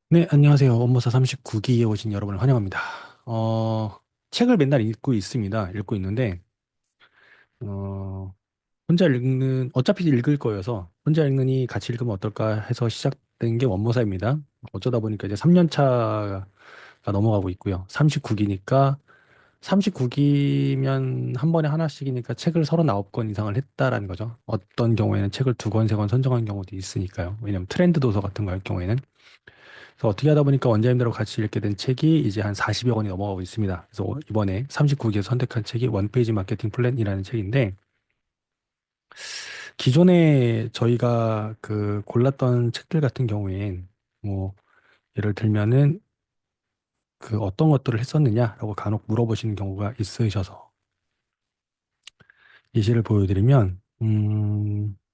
네, 안녕하세요. 업무사 39기에 오신 여러분을 환영합니다. 어, 책을 맨날 읽고 있습니다. 읽고 있는데, 어, 혼자 읽는, 어차피 읽을 거여서 혼자 읽느니 같이 읽으면 어떨까 해서 시작된 게 원모사입니다. 어쩌다 보니까 이제 3년 차가 넘어가고 있고요. 39기니까, 39기면 한 번에 하나씩이니까 책을 39권 이상을 했다라는 거죠. 어떤 경우에는 책을 두 권, 세 권 선정한 경우도 있으니까요. 왜냐면 트렌드 도서 같은 거 할 경우에는. 그래서 어떻게 하다 보니까 원장님들하고 같이 읽게 된 책이 이제 한 40여 권이 넘어가고 있습니다. 그래서 이번에 39기에서 선택한 책이 원페이지 마케팅 플랜이라는 책인데, 기존에 저희가 그 골랐던 책들 같은 경우엔 뭐 예를 들면은 그 어떤 것들을 했었느냐라고 간혹 물어보시는 경우가 있으셔서 예시를 보여드리면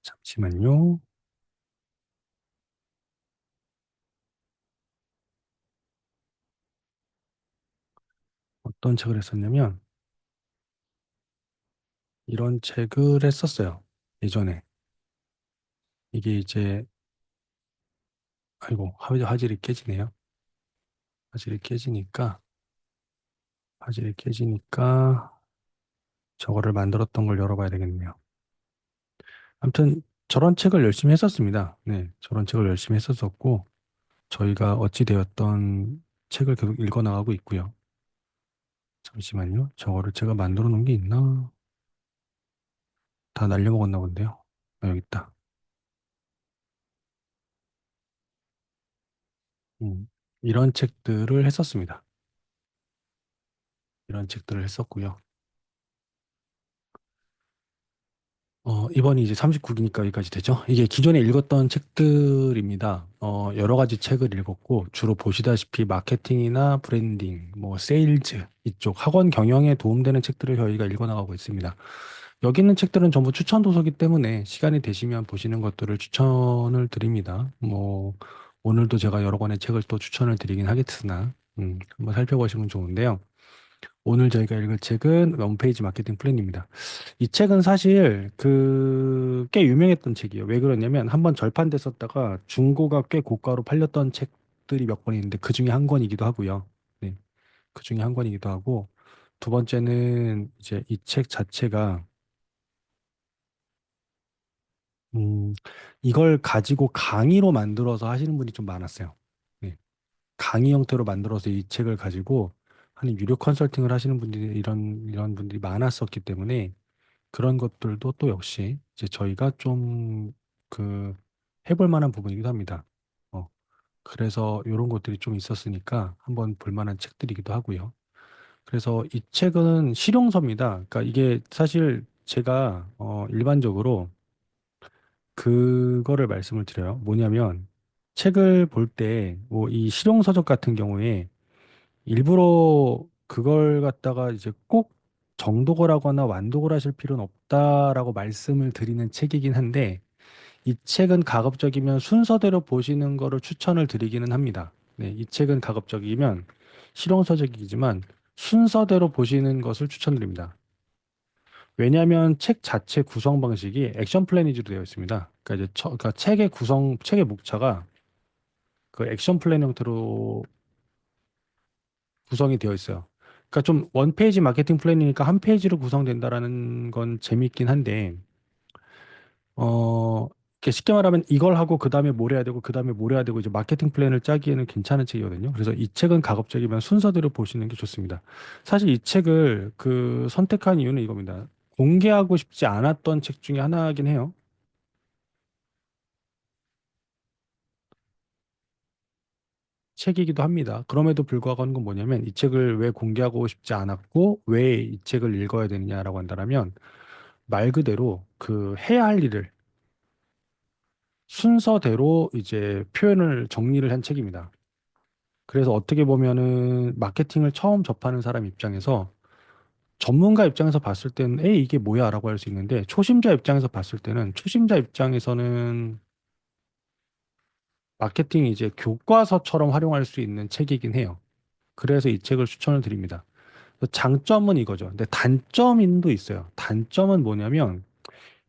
잠시만요. 어떤 책을 했었냐면 이런 책을 했었어요. 예전에 이게 이제 아이고 화질이 깨지네요. 화질이 깨지니까 화질이 깨지니까 저거를 만들었던 걸 열어봐야 되겠네요. 아무튼 저런 책을 열심히 했었습니다. 네, 저런 책을 열심히 했었었고 저희가 어찌 되었던 책을 계속 읽어나가고 있고요. 잠시만요. 저거를 제가 만들어 놓은 게 있나? 다 날려먹었나 본데요. 아, 여기 있다. 이런 책들을 했었습니다. 이런 책들을 했었고요. 이번이 이제 39기니까 여기까지 되죠. 이게 기존에 읽었던 책들입니다. 여러 가지 책을 읽었고, 주로 보시다시피 마케팅이나 브랜딩, 뭐, 세일즈, 이쪽 학원 경영에 도움되는 책들을 저희가 읽어나가고 있습니다. 여기 있는 책들은 전부 추천 도서기 때문에 시간이 되시면 보시는 것들을 추천을 드립니다. 뭐, 오늘도 제가 여러 권의 책을 또 추천을 드리긴 하겠으나, 한번 살펴보시면 좋은데요. 오늘 저희가 읽을 책은 홈페이지 마케팅 플랜입니다. 이 책은 사실 꽤 유명했던 책이에요. 왜 그러냐면 한번 절판됐었다가 중고가 꽤 고가로 팔렸던 책들이 몇 권 있는데 그 중에 한 권이기도 하고요. 네, 그 중에 한 권이기도 하고 두 번째는 이제 이 책 자체가 음, 이걸 가지고 강의로 만들어서 하시는 분이 좀 많았어요. 네, 강의 형태로 만들어서 이 책을 가지고 하는 유료 컨설팅을 하시는 분들이 이런 분들이 많았었기 때문에 그런 것들도 또 역시 이제 저희가 좀 그 해볼 만한 부분이기도 합니다. 어, 그래서 이런 것들이 좀 있었으니까 한번 볼 만한 책들이기도 하고요. 그래서 이 책은 실용서입니다. 그러니까 이게 사실 제가 일반적으로 그거를 말씀을 드려요. 뭐냐면 책을 볼 때 뭐 이 실용서적 같은 경우에 일부러 그걸 갖다가 이제 꼭 정독을 하거나 완독을 하실 필요는 없다라고 말씀을 드리는 책이긴 한데 이 책은 가급적이면 순서대로 보시는 거를 추천을 드리기는 합니다. 네, 이 책은 가급적이면 실용서적이지만 순서대로 보시는 것을 추천드립니다. 왜냐하면 책 자체 구성 방식이 액션 플래니지로 되어 있습니다. 그러니까 그러니까 책의 목차가 그 액션 플랜 형태로 구성이 되어 있어요. 그러니까 좀 원페이지 마케팅 플랜이니까 한 페이지로 구성된다라는 건 재미있긴 한데, 이렇게 쉽게 말하면 이걸 하고 그 다음에 뭘 해야 되고 그 다음에 뭘 해야 되고 이제 마케팅 플랜을 짜기에는 괜찮은 책이거든요. 그래서 이 책은 가급적이면 순서대로 보시는 게 좋습니다. 사실 이 책을 그 선택한 이유는 이겁니다. 공개하고 싶지 않았던 책 중에 하나긴 해요. 책이기도 합니다. 그럼에도 불구하고 하는 건 뭐냐면 이 책을 왜 공개하고 싶지 않았고 왜 이 책을 읽어야 되느냐라고 한다면 말 그대로 그 해야 할 일을 순서대로 이제 표현을 정리를 한 책입니다. 그래서 어떻게 보면은 마케팅을 처음 접하는 사람 입장에서 전문가 입장에서 봤을 때는 에이 이게 뭐야라고 할 수 있는데 초심자 입장에서 봤을 때는 초심자 입장에서는 마케팅 이제 교과서처럼 활용할 수 있는 책이긴 해요. 그래서 이 책을 추천을 드립니다. 장점은 이거죠. 근데 단점도 있어요. 단점은 뭐냐면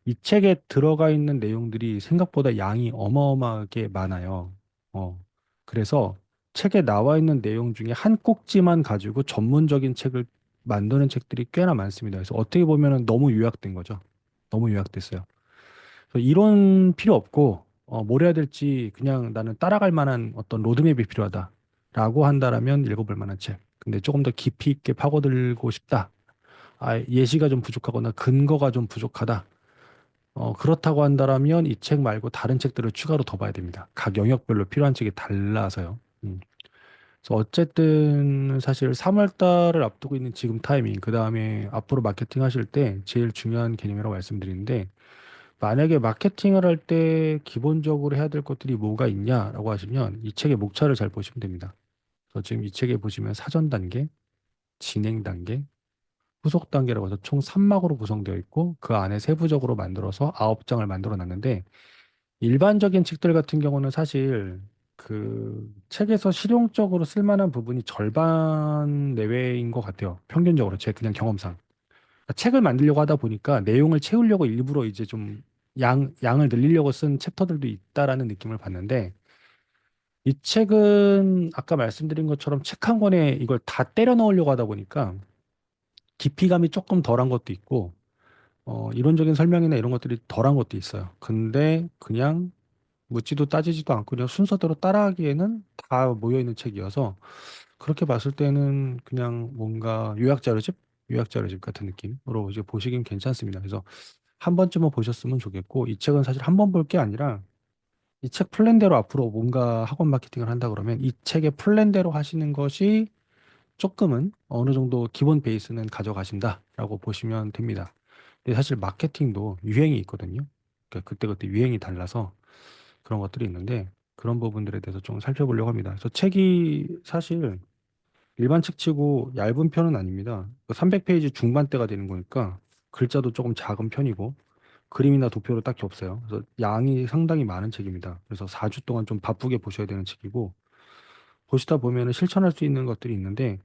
이 책에 들어가 있는 내용들이 생각보다 양이 어마어마하게 많아요. 어, 그래서 책에 나와 있는 내용 중에 한 꼭지만 가지고 전문적인 책을 만드는 책들이 꽤나 많습니다. 그래서 어떻게 보면은 너무 요약된 거죠. 너무 요약됐어요. 그래서 이론 필요 없고, 뭘 해야 될지 그냥 나는 따라갈 만한 어떤 로드맵이 필요하다라고 한다라면 읽어볼 만한 책. 근데 조금 더 깊이 있게 파고들고 싶다. 예시가 좀 부족하거나 근거가 좀 부족하다. 그렇다고 한다라면 이 책 말고 다른 책들을 추가로 더 봐야 됩니다. 각 영역별로 필요한 책이 달라서요. 그래서 어쨌든 사실 3월 달을 앞두고 있는 지금 타이밍, 그 다음에 앞으로 마케팅 하실 때 제일 중요한 개념이라고 말씀드리는데, 만약에 마케팅을 할 때 기본적으로 해야 될 것들이 뭐가 있냐라고 하시면 이 책의 목차를 잘 보시면 됩니다. 그래서 지금 이 책에 보시면 사전 단계, 진행 단계, 후속 단계라고 해서 총 3막으로 구성되어 있고 그 안에 세부적으로 만들어서 9장을 만들어 놨는데, 일반적인 책들 같은 경우는 사실 그 책에서 실용적으로 쓸만한 부분이 절반 내외인 것 같아요. 평균적으로 제 그냥 경험상. 그러니까 책을 만들려고 하다 보니까 내용을 채우려고 일부러 이제 좀 양을 늘리려고 쓴 챕터들도 있다라는 느낌을 받는데, 이 책은 아까 말씀드린 것처럼 책 한 권에 이걸 다 때려 넣으려고 하다 보니까 깊이감이 조금 덜한 것도 있고, 이론적인 설명이나 이런 것들이 덜한 것도 있어요. 근데 그냥 묻지도 따지지도 않고 그냥 순서대로 따라하기에는 다 모여있는 책이어서 그렇게 봤을 때는 그냥 뭔가 요약자료집 같은 느낌으로 이제 보시긴 괜찮습니다. 그래서 한 번쯤은 보셨으면 좋겠고, 이 책은 사실 한 번 볼 게 아니라 이 책 플랜대로 앞으로 뭔가 학원 마케팅을 한다 그러면 이 책의 플랜대로 하시는 것이 조금은 어느 정도 기본 베이스는 가져가신다라고 보시면 됩니다. 근데 사실 마케팅도 유행이 있거든요. 그러니까 그때그때 유행이 달라서 그런 것들이 있는데, 그런 부분들에 대해서 좀 살펴보려고 합니다. 그래서 책이 사실 일반 책치고 얇은 편은 아닙니다. 300페이지 중반대가 되는 거니까 글자도 조금 작은 편이고 그림이나 도표도 딱히 없어요. 그래서 양이 상당히 많은 책입니다. 그래서 4주 동안 좀 바쁘게 보셔야 되는 책이고, 보시다 보면 실천할 수 있는 것들이 있는데,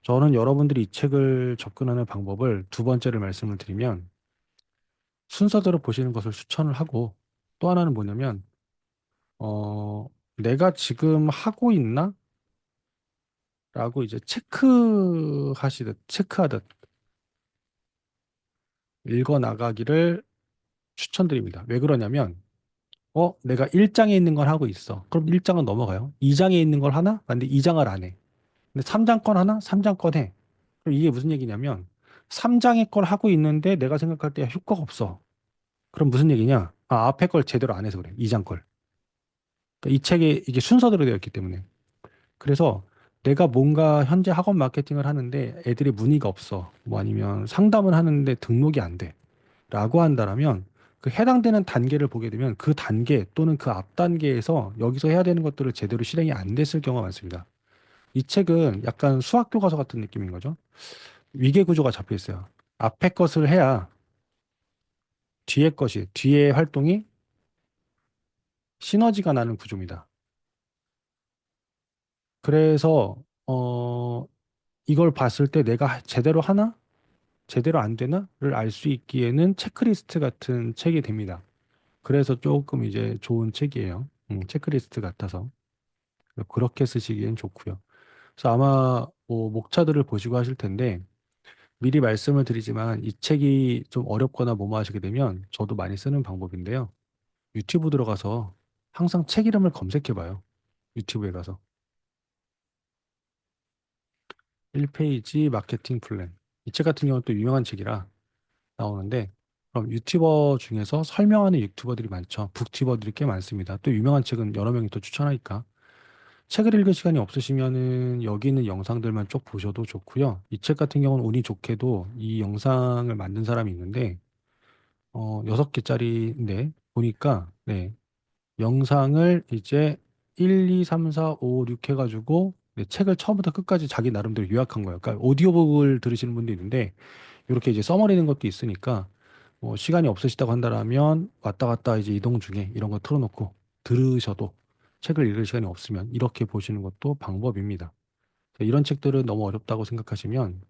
저는 여러분들이 이 책을 접근하는 방법을 두 번째를 말씀을 드리면 순서대로 보시는 것을 추천을 하고, 또 하나는 뭐냐면 내가 지금 하고 있나? 라고 이제 체크하듯 읽어 나가기를 추천드립니다. 왜 그러냐면, 내가 1장에 있는 걸 하고 있어. 그럼 1장은 넘어가요. 2장에 있는 걸 하나? 근데 2장을 안 해. 근데 3장 건 하나? 3장 건 해. 그럼 이게 무슨 얘기냐면, 3장의 걸 하고 있는데 내가 생각할 때 효과가 없어. 그럼 무슨 얘기냐? 앞에 걸 제대로 안 해서 그래. 2장 걸. 그러니까 이 책에 이게 순서대로 되어 있기 때문에. 그래서 내가 뭔가 현재 학원 마케팅을 하는데 애들이 문의가 없어. 뭐 아니면 상담을 하는데 등록이 안 돼. 라고 한다라면 그 해당되는 단계를 보게 되면 그 단계 또는 그 앞 단계에서 여기서 해야 되는 것들을 제대로 실행이 안 됐을 경우가 많습니다. 이 책은 약간 수학 교과서 같은 느낌인 거죠. 위계 구조가 잡혀 있어요. 앞에 것을 해야 뒤에 활동이 시너지가 나는 구조입니다. 그래서, 이걸 봤을 때 내가 제대로 하나? 제대로 안 되나를 알 수 있기에는 체크리스트 같은 책이 됩니다. 그래서 조금 이제 좋은 책이에요. 체크리스트 같아서. 그렇게 쓰시기엔 좋고요. 그래서 아마 뭐 목차들을 보시고 하실 텐데, 미리 말씀을 드리지만 이 책이 좀 어렵거나 뭐뭐 하시게 되면 저도 많이 쓰는 방법인데요. 유튜브 들어가서 항상 책 이름을 검색해 봐요. 유튜브에 가서. 1페이지 마케팅 플랜. 이 책 같은 경우는 또 유명한 책이라 나오는데, 그럼 유튜버 중에서 설명하는 유튜버들이 많죠. 북튜버들이 꽤 많습니다. 또 유명한 책은 여러 명이 또 추천하니까. 책을 읽을 시간이 없으시면은 여기 있는 영상들만 쭉 보셔도 좋고요. 이 책 같은 경우는 운이 좋게도 이 영상을 만든 사람이 있는데, 6개짜리인데, 보니까, 네, 영상을 이제 1, 2, 3, 4, 5, 6 해가지고, 네, 책을 처음부터 끝까지 자기 나름대로 요약한 거예요. 그러니까 오디오북을 들으시는 분도 있는데, 이렇게 이제 써머리는 것도 있으니까, 뭐 시간이 없으시다고 한다면 왔다 갔다 이제 이동 중에 이런 거 틀어놓고 들으셔도, 책을 읽을 시간이 없으면 이렇게 보시는 것도 방법입니다. 이런 책들은 너무 어렵다고 생각하시면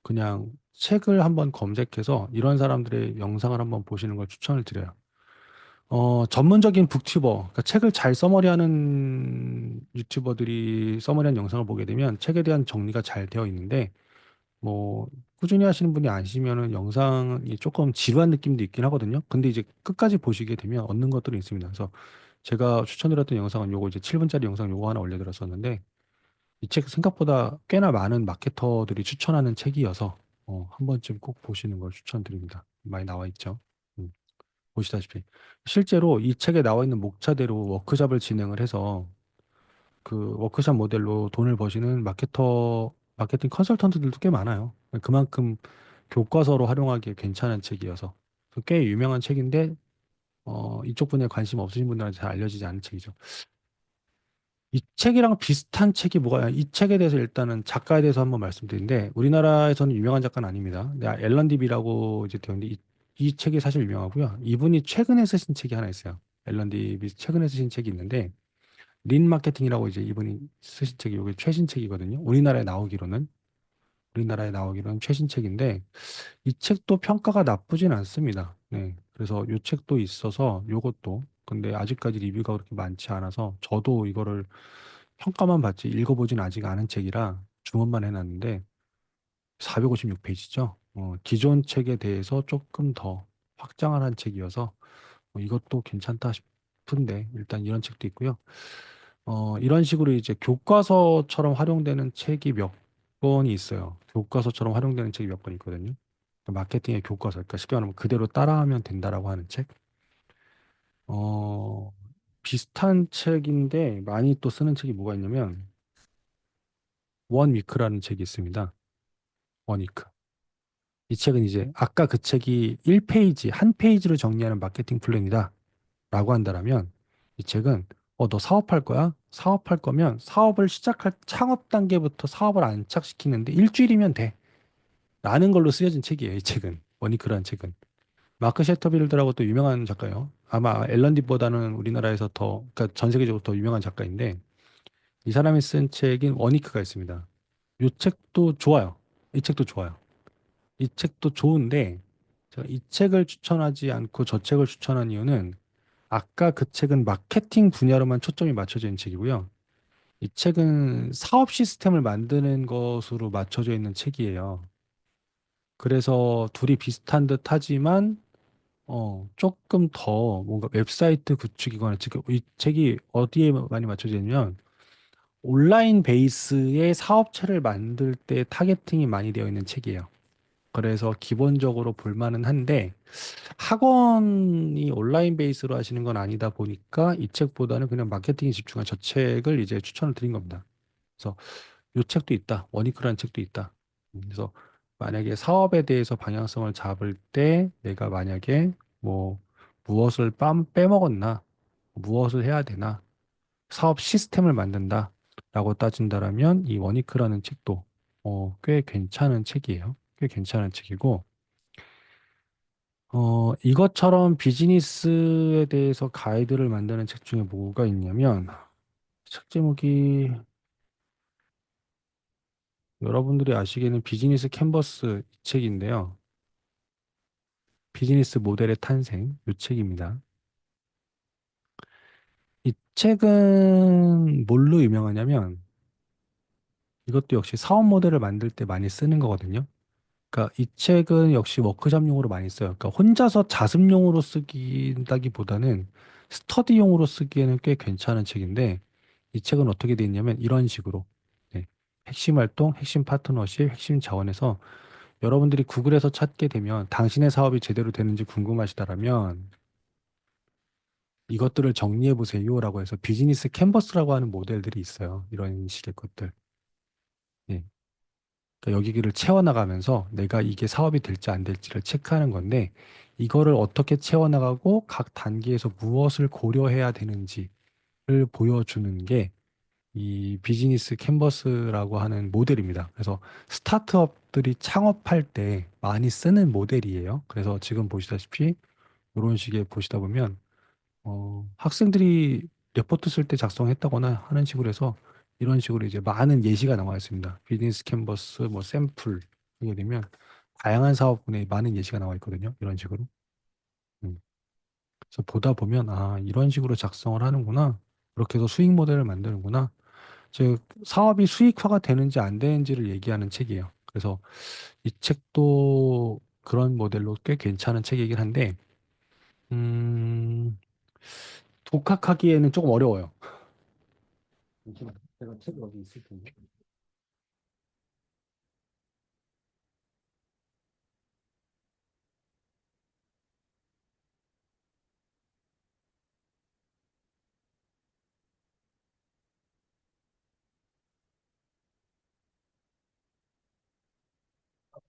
그냥 책을 한번 검색해서 이런 사람들의 영상을 한번 보시는 걸 추천을 드려요. 전문적인 북튜버, 그러니까 책을 잘 서머리하는 유튜버들이 서머리한 영상을 보게 되면 책에 대한 정리가 잘 되어 있는데, 뭐, 꾸준히 하시는 분이 아시면은 영상이 조금 지루한 느낌도 있긴 하거든요. 근데 이제 끝까지 보시게 되면 얻는 것들이 있습니다. 그래서 제가 추천드렸던 영상은 요거 이제 7분짜리 영상 요거 하나 올려드렸었는데, 이 책 생각보다 꽤나 많은 마케터들이 추천하는 책이어서, 한 번쯤 꼭 보시는 걸 추천드립니다. 많이 나와 있죠. 음. 보시다시피 실제로 이 책에 나와 있는 목차대로 워크숍을 진행을 해서 그 워크숍 모델로 돈을 버시는 마케팅 컨설턴트들도 꽤 많아요. 그만큼 교과서로 활용하기에 괜찮은 책이어서 꽤 유명한 책인데 이쪽 분야에 관심 없으신 분들한테 잘 알려지지 않은 책이죠. 이 책이랑 비슷한 책이 뭐가, 이 책에 대해서 일단은 작가에 대해서 한번 말씀드린데, 우리나라에서는 유명한 작가는 아닙니다. 근데 앨런 디비라고 이제 되는데, 이 책이 사실 유명하고요. 이분이 최근에 쓰신 책이 하나 있어요. 앨런 디비 최근에 쓰신 책이 있는데, 린 마케팅이라고 이제 이분이 쓰신 책이 이게 최신 책이거든요. 우리나라에 나오기로는 최신 책인데, 이 책도 평가가 나쁘진 않습니다. 네. 그래서 이 책도 있어서 요것도 근데 아직까지 리뷰가 그렇게 많지 않아서 저도 이거를 평가만 받지 읽어보진 아직 않은 책이라 주문만 해놨는데 456페이지죠. 기존 책에 대해서 조금 더 확장을 한 책이어서 이것도 괜찮다 싶은데 일단 이런 책도 있고요. 이런 식으로 이제 교과서처럼 활용되는 책이 몇 권이 있어요. 교과서처럼 활용되는 책이 몇 권 있거든요. 마케팅의 교과서, 그러니까 쉽게 말하면 그대로 따라하면 된다라고 하는 책. 어, 비슷한 책인데 많이 또 쓰는 책이 뭐가 있냐면 원 위크라는 책이 있습니다. 원 위크. 이 책은 이제 아까 그 책이 1페이지, 한 페이지로 정리하는 마케팅 플랜이다 라고 한다면 이 책은 너 사업할 거야? 사업할 거면 사업을 시작할 창업 단계부터 사업을 안착시키는데 일주일이면 돼. 라는 걸로 쓰여진 책이에요, 이 책은. 원위크라는 책은. 마크 셰터빌드라고 또 유명한 작가예요. 아마 앨런디보다는 우리나라에서 더, 그러니까 전 세계적으로 더 유명한 작가인데 이 사람이 쓴 책인 원위크가 있습니다. 이 책도 좋아요. 이 책도 좋아요. 이 책도 좋은데 제가 이 책을 추천하지 않고 저 책을 추천한 이유는 아까 그 책은 마케팅 분야로만 초점이 맞춰져 있는 책이고요. 이 책은 사업 시스템을 만드는 것으로 맞춰져 있는 책이에요. 그래서 둘이 비슷한 듯 하지만 조금 더 뭔가 웹사이트 구축이거나 지금 이 책이 어디에 많이 맞춰져 있냐면 온라인 베이스의 사업체를 만들 때 타겟팅이 많이 되어 있는 책이에요. 그래서 기본적으로 볼만은 한데 학원이 온라인 베이스로 하시는 건 아니다 보니까 이 책보다는 그냥 마케팅에 집중한 저 책을 이제 추천을 드린 겁니다. 그래서 이 책도 있다. 원이크라는 책도 있다. 그래서 만약에 사업에 대해서 방향성을 잡을 때 내가 만약에 뭐 무엇을 빼먹었나, 무엇을 해야 되나, 사업 시스템을 만든다 라고 따진다라면 이 원이크라는 책도 꽤 괜찮은 책이에요. 꽤 괜찮은 책이고 이것처럼 비즈니스에 대해서 가이드를 만드는 책 중에 뭐가 있냐면 책 제목이 여러분들이 아시기에는 비즈니스 캔버스 이 책인데요. 비즈니스 모델의 탄생 이 책입니다. 이 책은 뭘로 유명하냐면 이것도 역시 사업 모델을 만들 때 많이 쓰는 거거든요. 그러니까 이 책은 역시 워크숍용으로 많이 써요. 그러니까 혼자서 자습용으로 쓰기보다는 스터디용으로 쓰기에는 꽤 괜찮은 책인데 이 책은 어떻게 돼 있냐면 이런 식으로 네. 핵심 활동, 핵심 파트너십, 핵심 자원에서 여러분들이 구글에서 찾게 되면 당신의 사업이 제대로 되는지 궁금하시다라면 이것들을 정리해 보세요라고 해서 비즈니스 캔버스라고 하는 모델들이 있어요. 이런 식의 것들. 예. 그러니까 여기를 채워나가면서 내가 이게 사업이 될지 안 될지를 체크하는 건데 이거를 어떻게 채워나가고 각 단계에서 무엇을 고려해야 되는지를 보여주는 게 이 비즈니스 캔버스라고 하는 모델입니다. 그래서 스타트업들이 창업할 때 많이 쓰는 모델이에요. 그래서 지금 보시다시피 이런 식의 보시다 보면 학생들이 레포트 쓸 때 작성했다거나 하는 식으로 해서 이런 식으로 이제 많은 예시가 나와 있습니다. 비즈니스 캔버스, 뭐 샘플 하게 되면 다양한 사업군에 많은 예시가 나와 있거든요. 이런 식으로. 음. 그래서 보다 보면 아, 이런 식으로 작성을 하는구나. 그렇게 해서 수익 모델을 만드는구나. 즉 사업이 수익화가 되는지 안 되는지를 얘기하는 책이에요. 그래서 이 책도 그런 모델로 꽤 괜찮은 책이긴 한데 음, 독학하기에는 조금 어려워요. 잠시만요. 제가 책 어디 있을 텐데.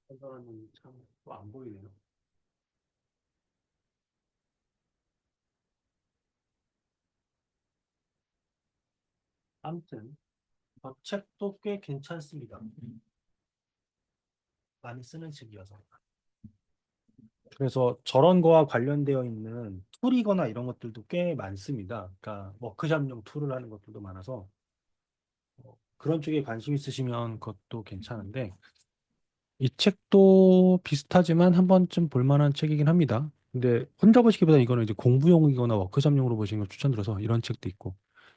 어떤 사람은 참또 안 보이네요. 아무튼 책도 꽤 괜찮습니다. 많이 쓰는 책이어서. 그래서 저런 거와 관련되어 있는 툴이거나 이런 것들도 꽤 많습니다. 그러니까 워크샵용 툴을 하는 것들도 많아서 그런 쪽에 관심 있으시면 그것도 괜찮은데 이 책도 비슷하지만 한 번쯤 볼 만한 책이긴 합니다. 근데 혼자 보시기보다 이거는 이제 공부용이거나 워크숍용으로 보시는 걸 추천드려서 이런 책도 있고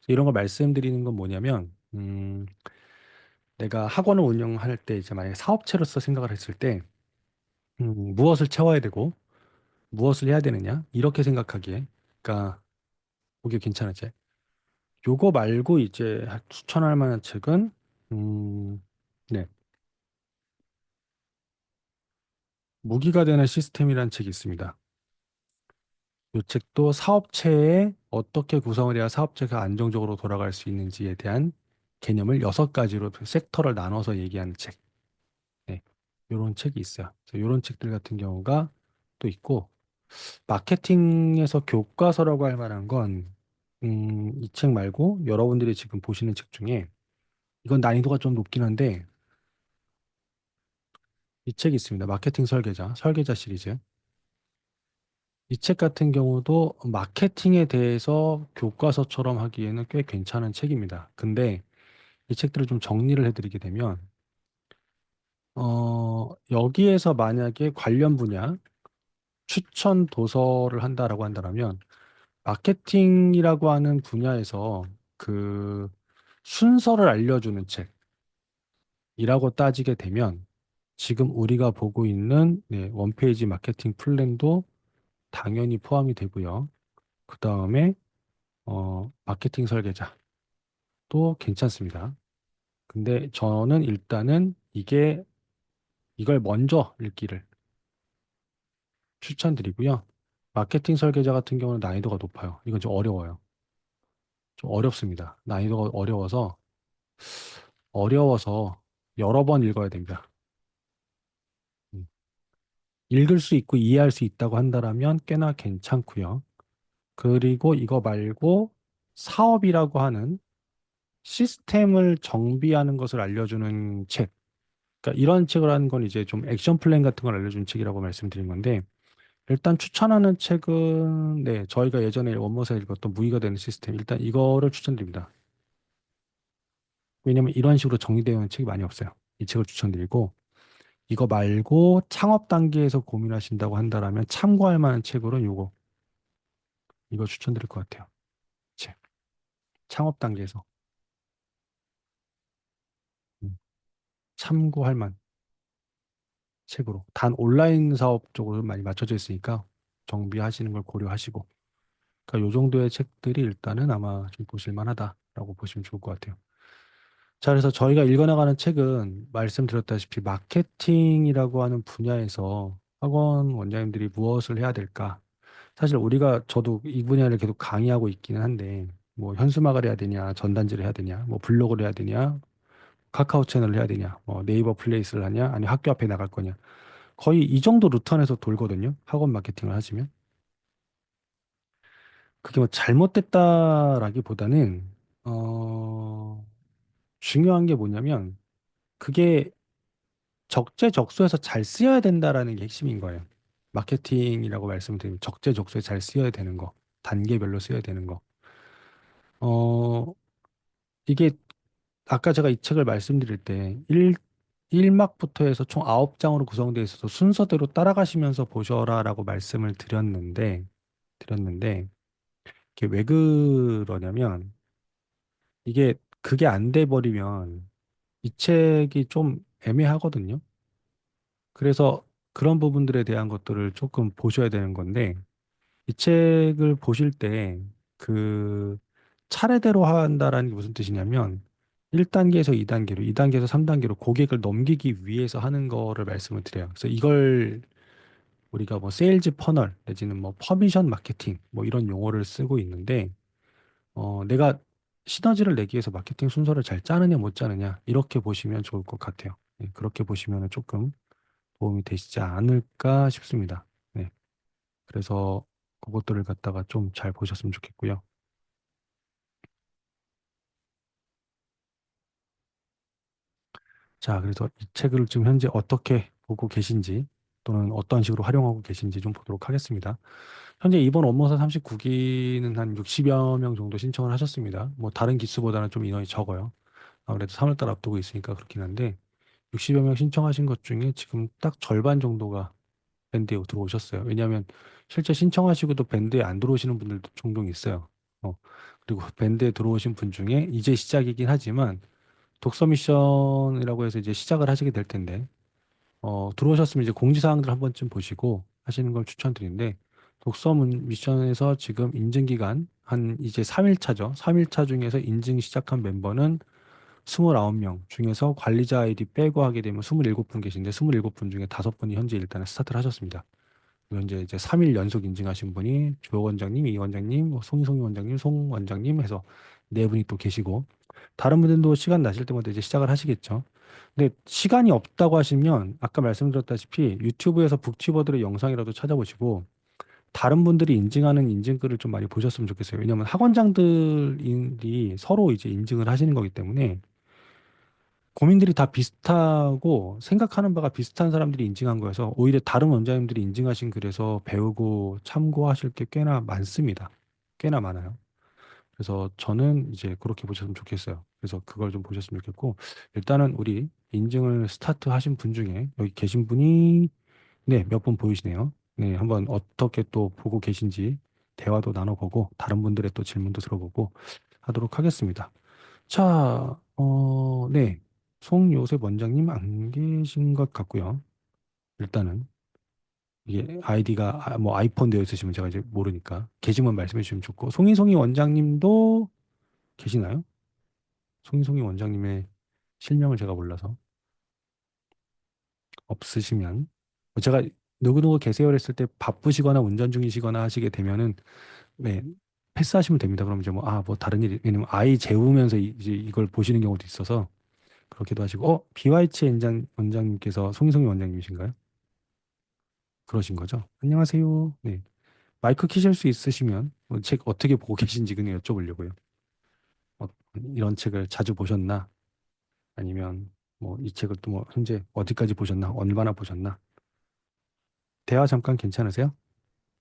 이런 걸 말씀드리는 건 뭐냐면 내가 학원을 운영할 때 이제 만약에 사업체로서 생각을 했을 때 무엇을 채워야 되고 무엇을 해야 되느냐 이렇게 생각하기에 그러니까 보기 괜찮은 책. 요거 말고 이제 추천할 만한 책은 네, 무기가 되는 시스템이라는 책이 있습니다. 이 책도 사업체에 어떻게 구성을 해야 사업체가 안정적으로 돌아갈 수 있는지에 대한 개념을 6가지로 섹터를 나눠서 얘기하는 책. 네. 이런 책이 있어요. 이런 책들 같은 경우가 또 있고, 마케팅에서 교과서라고 할 만한 건, 이 책 말고 여러분들이 지금 보시는 책 중에, 이건 난이도가 좀 높긴 한데, 이 책이 있습니다. 마케팅 설계자, 설계자 시리즈. 이 책 같은 경우도 마케팅에 대해서 교과서처럼 하기에는 꽤 괜찮은 책입니다. 근데 이 책들을 좀 정리를 해드리게 되면, 여기에서 만약에 관련 분야 추천 도서를 한다라고 한다면, 마케팅이라고 하는 분야에서 그 순서를 알려주는 책이라고 따지게 되면, 지금 우리가 보고 있는 네, 원페이지 마케팅 플랜도 당연히 포함이 되고요. 그 다음에 마케팅 설계자도 괜찮습니다. 근데 저는 일단은 이걸 먼저 읽기를 추천드리고요. 마케팅 설계자 같은 경우는 난이도가 높아요. 이건 좀 어려워요. 좀 어렵습니다. 난이도가 어려워서 여러 번 읽어야 됩니다. 음. 읽을 수 있고 이해할 수 있다고 한다면 꽤나 괜찮고요. 그리고 이거 말고 사업이라고 하는 시스템을 정비하는 것을 알려주는 책. 그러니까 이런 책을 하는 건 이제 좀 액션 플랜 같은 걸 알려주는 책이라고 말씀드린 건데, 일단 추천하는 책은 네, 저희가 예전에 원모사에 읽었던 무기가 되는 시스템. 일단 이거를 추천드립니다. 왜냐면 이런 식으로 정리되어 있는 책이 많이 없어요. 이 책을 추천드리고 이거 말고 창업 단계에서 고민하신다고 한다면 참고할 만한 책으로는 이거 추천드릴 것 같아요. 책. 창업 단계에서 음, 참고할 만한 책으로. 단 온라인 사업 쪽으로 많이 맞춰져 있으니까 정비하시는 걸 고려하시고. 그러니까 요 정도의 책들이 일단은 아마 좀 보실 만하다라고 보시면 좋을 것 같아요. 자, 그래서 저희가 읽어나가는 책은 말씀드렸다시피 마케팅이라고 하는 분야에서 학원 원장님들이 무엇을 해야 될까? 사실 저도 이 분야를 계속 강의하고 있기는 한데, 뭐 현수막을 해야 되냐, 전단지를 해야 되냐, 뭐 블로그를 해야 되냐, 카카오 채널을 해야 되냐, 뭐 네이버 플레이스를 하냐, 아니 학교 앞에 나갈 거냐. 거의 이 정도 루트 안에서 돌거든요. 학원 마케팅을 하시면. 그게 뭐 잘못됐다라기보다는, 중요한 게 뭐냐면, 그게 적재적소에서 잘 쓰여야 된다라는 게 핵심인 거예요. 마케팅이라고 말씀드리면 적재적소에 잘 쓰여야 되는 거, 단계별로 쓰여야 되는 거. 어, 이게 아까 제가 이 책을 말씀드릴 때 1막부터 해서 총 9장으로 구성되어 있어서 순서대로 따라가시면서 보셔라라고 말씀을 드렸는데 드렸는데, 이게 왜 그러냐면, 이게 그게 안 돼 버리면 이 책이 좀 애매하거든요. 그래서 그런 부분들에 대한 것들을 조금 보셔야 되는 건데, 이 책을 보실 때 그 차례대로 한다라는 게 무슨 뜻이냐면 1단계에서 2단계로, 2단계에서 3단계로 고객을 넘기기 위해서 하는 거를 말씀을 드려요. 그래서 이걸 우리가 뭐 세일즈 퍼널 내지는 뭐 퍼미션 마케팅 뭐 이런 용어를 쓰고 있는데 내가 시너지를 내기 위해서 마케팅 순서를 잘 짜느냐 못 짜느냐 이렇게 보시면 좋을 것 같아요. 네, 그렇게 보시면 조금 도움이 되시지 않을까 싶습니다. 네. 그래서 그것들을 갖다가 좀 잘 보셨으면 좋겠고요. 자, 그래서 이 책을 지금 현재 어떻게 보고 계신지 또는 어떤 식으로 활용하고 계신지 좀 보도록 하겠습니다. 현재 이번 업무사 39기는 한 60여 명 정도 신청을 하셨습니다. 뭐 다른 기수보다는 좀 인원이 적어요. 아무래도 3월달 앞두고 있으니까 그렇긴 한데 60여 명 신청하신 것 중에 지금 딱 절반 정도가 밴드에 들어오셨어요. 왜냐하면 실제 신청하시고도 밴드에 안 들어오시는 분들도 종종 있어요. 어, 그리고 밴드에 들어오신 분 중에 이제 시작이긴 하지만 독서 미션이라고 해서 이제 시작을 하시게 될 텐데, 들어오셨으면 이제 공지사항들 한 번쯤 보시고 하시는 걸 추천드리는데, 미션에서 지금 인증 기간 한 이제 3일차죠. 3일차 중에서 인증 시작한 멤버는 29명 중에서 관리자 아이디 빼고 하게 되면 27분 계신데 27분 중에 5분이 현재 일단은 스타트를 하셨습니다. 현재 이제 3일 연속 인증하신 분이 조 원장님, 이 원장님, 뭐 송이송이 원장님, 송 원장님 해서 네 분이 또 계시고 다른 분들도 시간 나실 때마다 이제 시작을 하시겠죠. 근데 시간이 없다고 하시면 아까 말씀드렸다시피 유튜브에서 북튜버들의 영상이라도 찾아보시고 다른 분들이 인증하는 인증글을 좀 많이 보셨으면 좋겠어요. 왜냐하면 학원장들이 서로 이제 인증을 하시는 거기 때문에 고민들이 다 비슷하고 생각하는 바가 비슷한 사람들이 인증한 거여서 오히려 다른 원장님들이 인증하신 글에서 배우고 참고하실 게 꽤나 많습니다. 꽤나 많아요. 그래서 저는 이제 그렇게 보셨으면 좋겠어요. 그래서 그걸 좀 보셨으면 좋겠고 일단은 우리 인증을 스타트 하신 분 중에 여기 계신 분이 네, 몇 분 보이시네요. 네, 한번 어떻게 또 보고 계신지 대화도 나눠보고 다른 분들의 또 질문도 들어보고 하도록 하겠습니다. 자, 네. 송요셉 원장님 안 계신 것 같고요. 일단은 이게 아이디가 뭐 아이폰 되어 있으시면 제가 이제 모르니까 계시면 말씀해 주시면 좋고 송이송이 원장님도 계시나요? 송이송이 원장님의 실명을 제가 몰라서 없으시면 제가 누구누구 계세요 했을 때 바쁘시거나 운전 중이시거나 하시게 되면은 네 패스하시면 됩니다. 그럼 이제 뭐 뭐 다른 일 왜냐면 아이 재우면서 이제 이걸 보시는 경우도 있어서 그렇게도 하시고 BY치 원장님께서 송이송이 원장님이신가요? 그러신 거죠? 안녕하세요. 네 마이크 키실 수 있으시면 책 어떻게 보고 계신지 그냥 여쭤보려고요. 어, 이런 책을 자주 보셨나? 아니면 뭐 이 책을 또 뭐 현재 어디까지 보셨나? 얼마나 보셨나? 대화 잠깐 괜찮으세요?